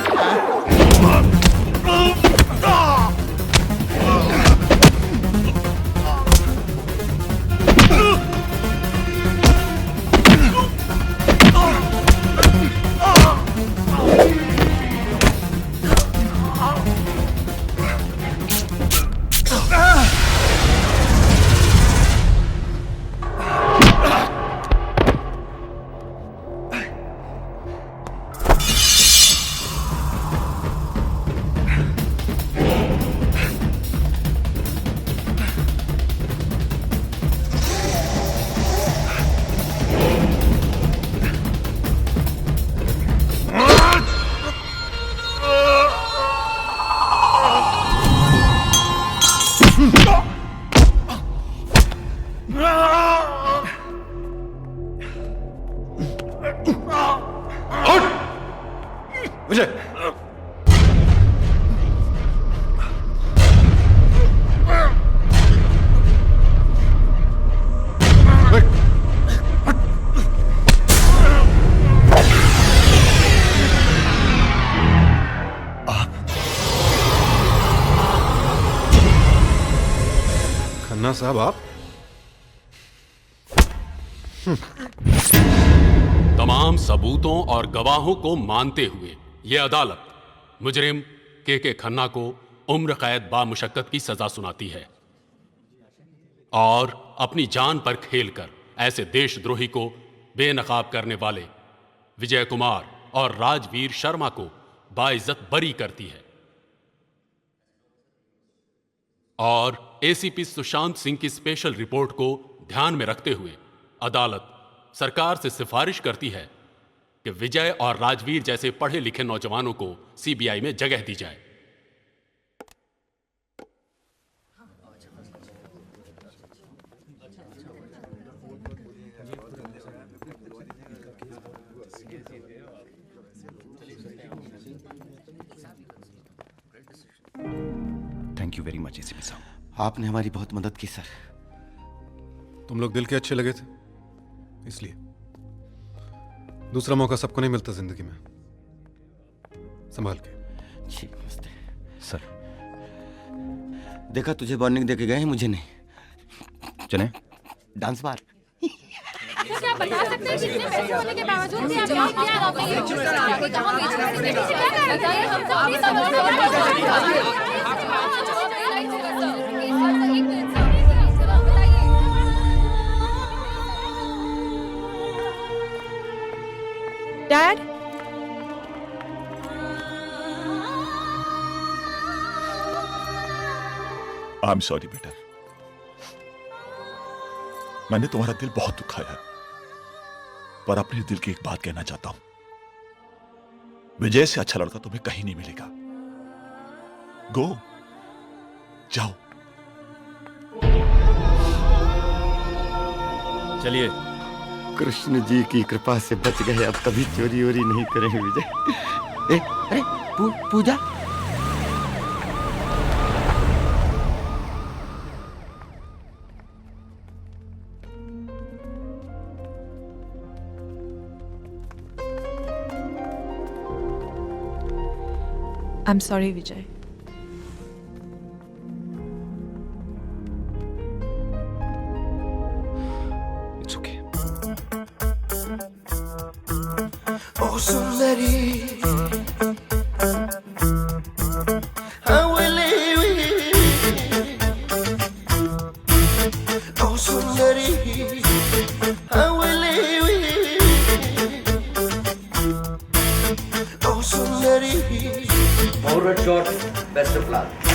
विजय, खन्ना साहब आप? तमाम सबूतों और गवाहों को मानते हुए ये अदालत मुजरिम के खन्ना को उम्र कैद बामुशक्कत की सजा सुनाती है और अपनी जान पर खेलकर ऐसे देशद्रोही को बेनकाब करने वाले विजय कुमार और राजवीर शर्मा को बाइज्जत बरी करती है। और एसीपी सुशांत सिंह की स्पेशल रिपोर्ट को ध्यान में रखते हुए अदालत सरकार से सिफारिश करती है कि विजय और राजवीर जैसे पढ़े लिखे नौजवानों को सीबीआई में जगह दी जाए। Thank you very much ACP साहब, आपने हमारी बहुत मदद की सर। तुम लोग दिल के अच्छे लगे थे, इसलिए। दूसरा मौका सबको नहीं मिलता जिंदगी में। संभाल के। जी नमस्ते सर। देखा, तुझे वार्निंग देके गए हैं, मुझे नहीं। चले डांस बार। क्या बता सकते हैं कितने पैसे होने के बावजूद भी आप यहाँ क्या कर रहे हैं? कहाँ बेच रहे हैं? क्या कर रहे हैं? हम सब अपनी समझ डैड, आई एम सॉरी बेटा, मैंने तुम्हारा दिल बहुत दुखाया, पर अपने दिल की एक बात कहना चाहता हूं। विजय से अच्छा लड़का तुम्हें कहीं नहीं मिलेगा। गो, जाओ। चलिए। कृष्ण जी की कृपा से बच गए, अब कभी चोरी वोरी नहीं करेंगे विजय। अरे पूजा। I'm sorry, Vijay. It's okay. Oh, Sundari, I will live. Oh, Sundari, I will live. Congrats, shot. Best of luck.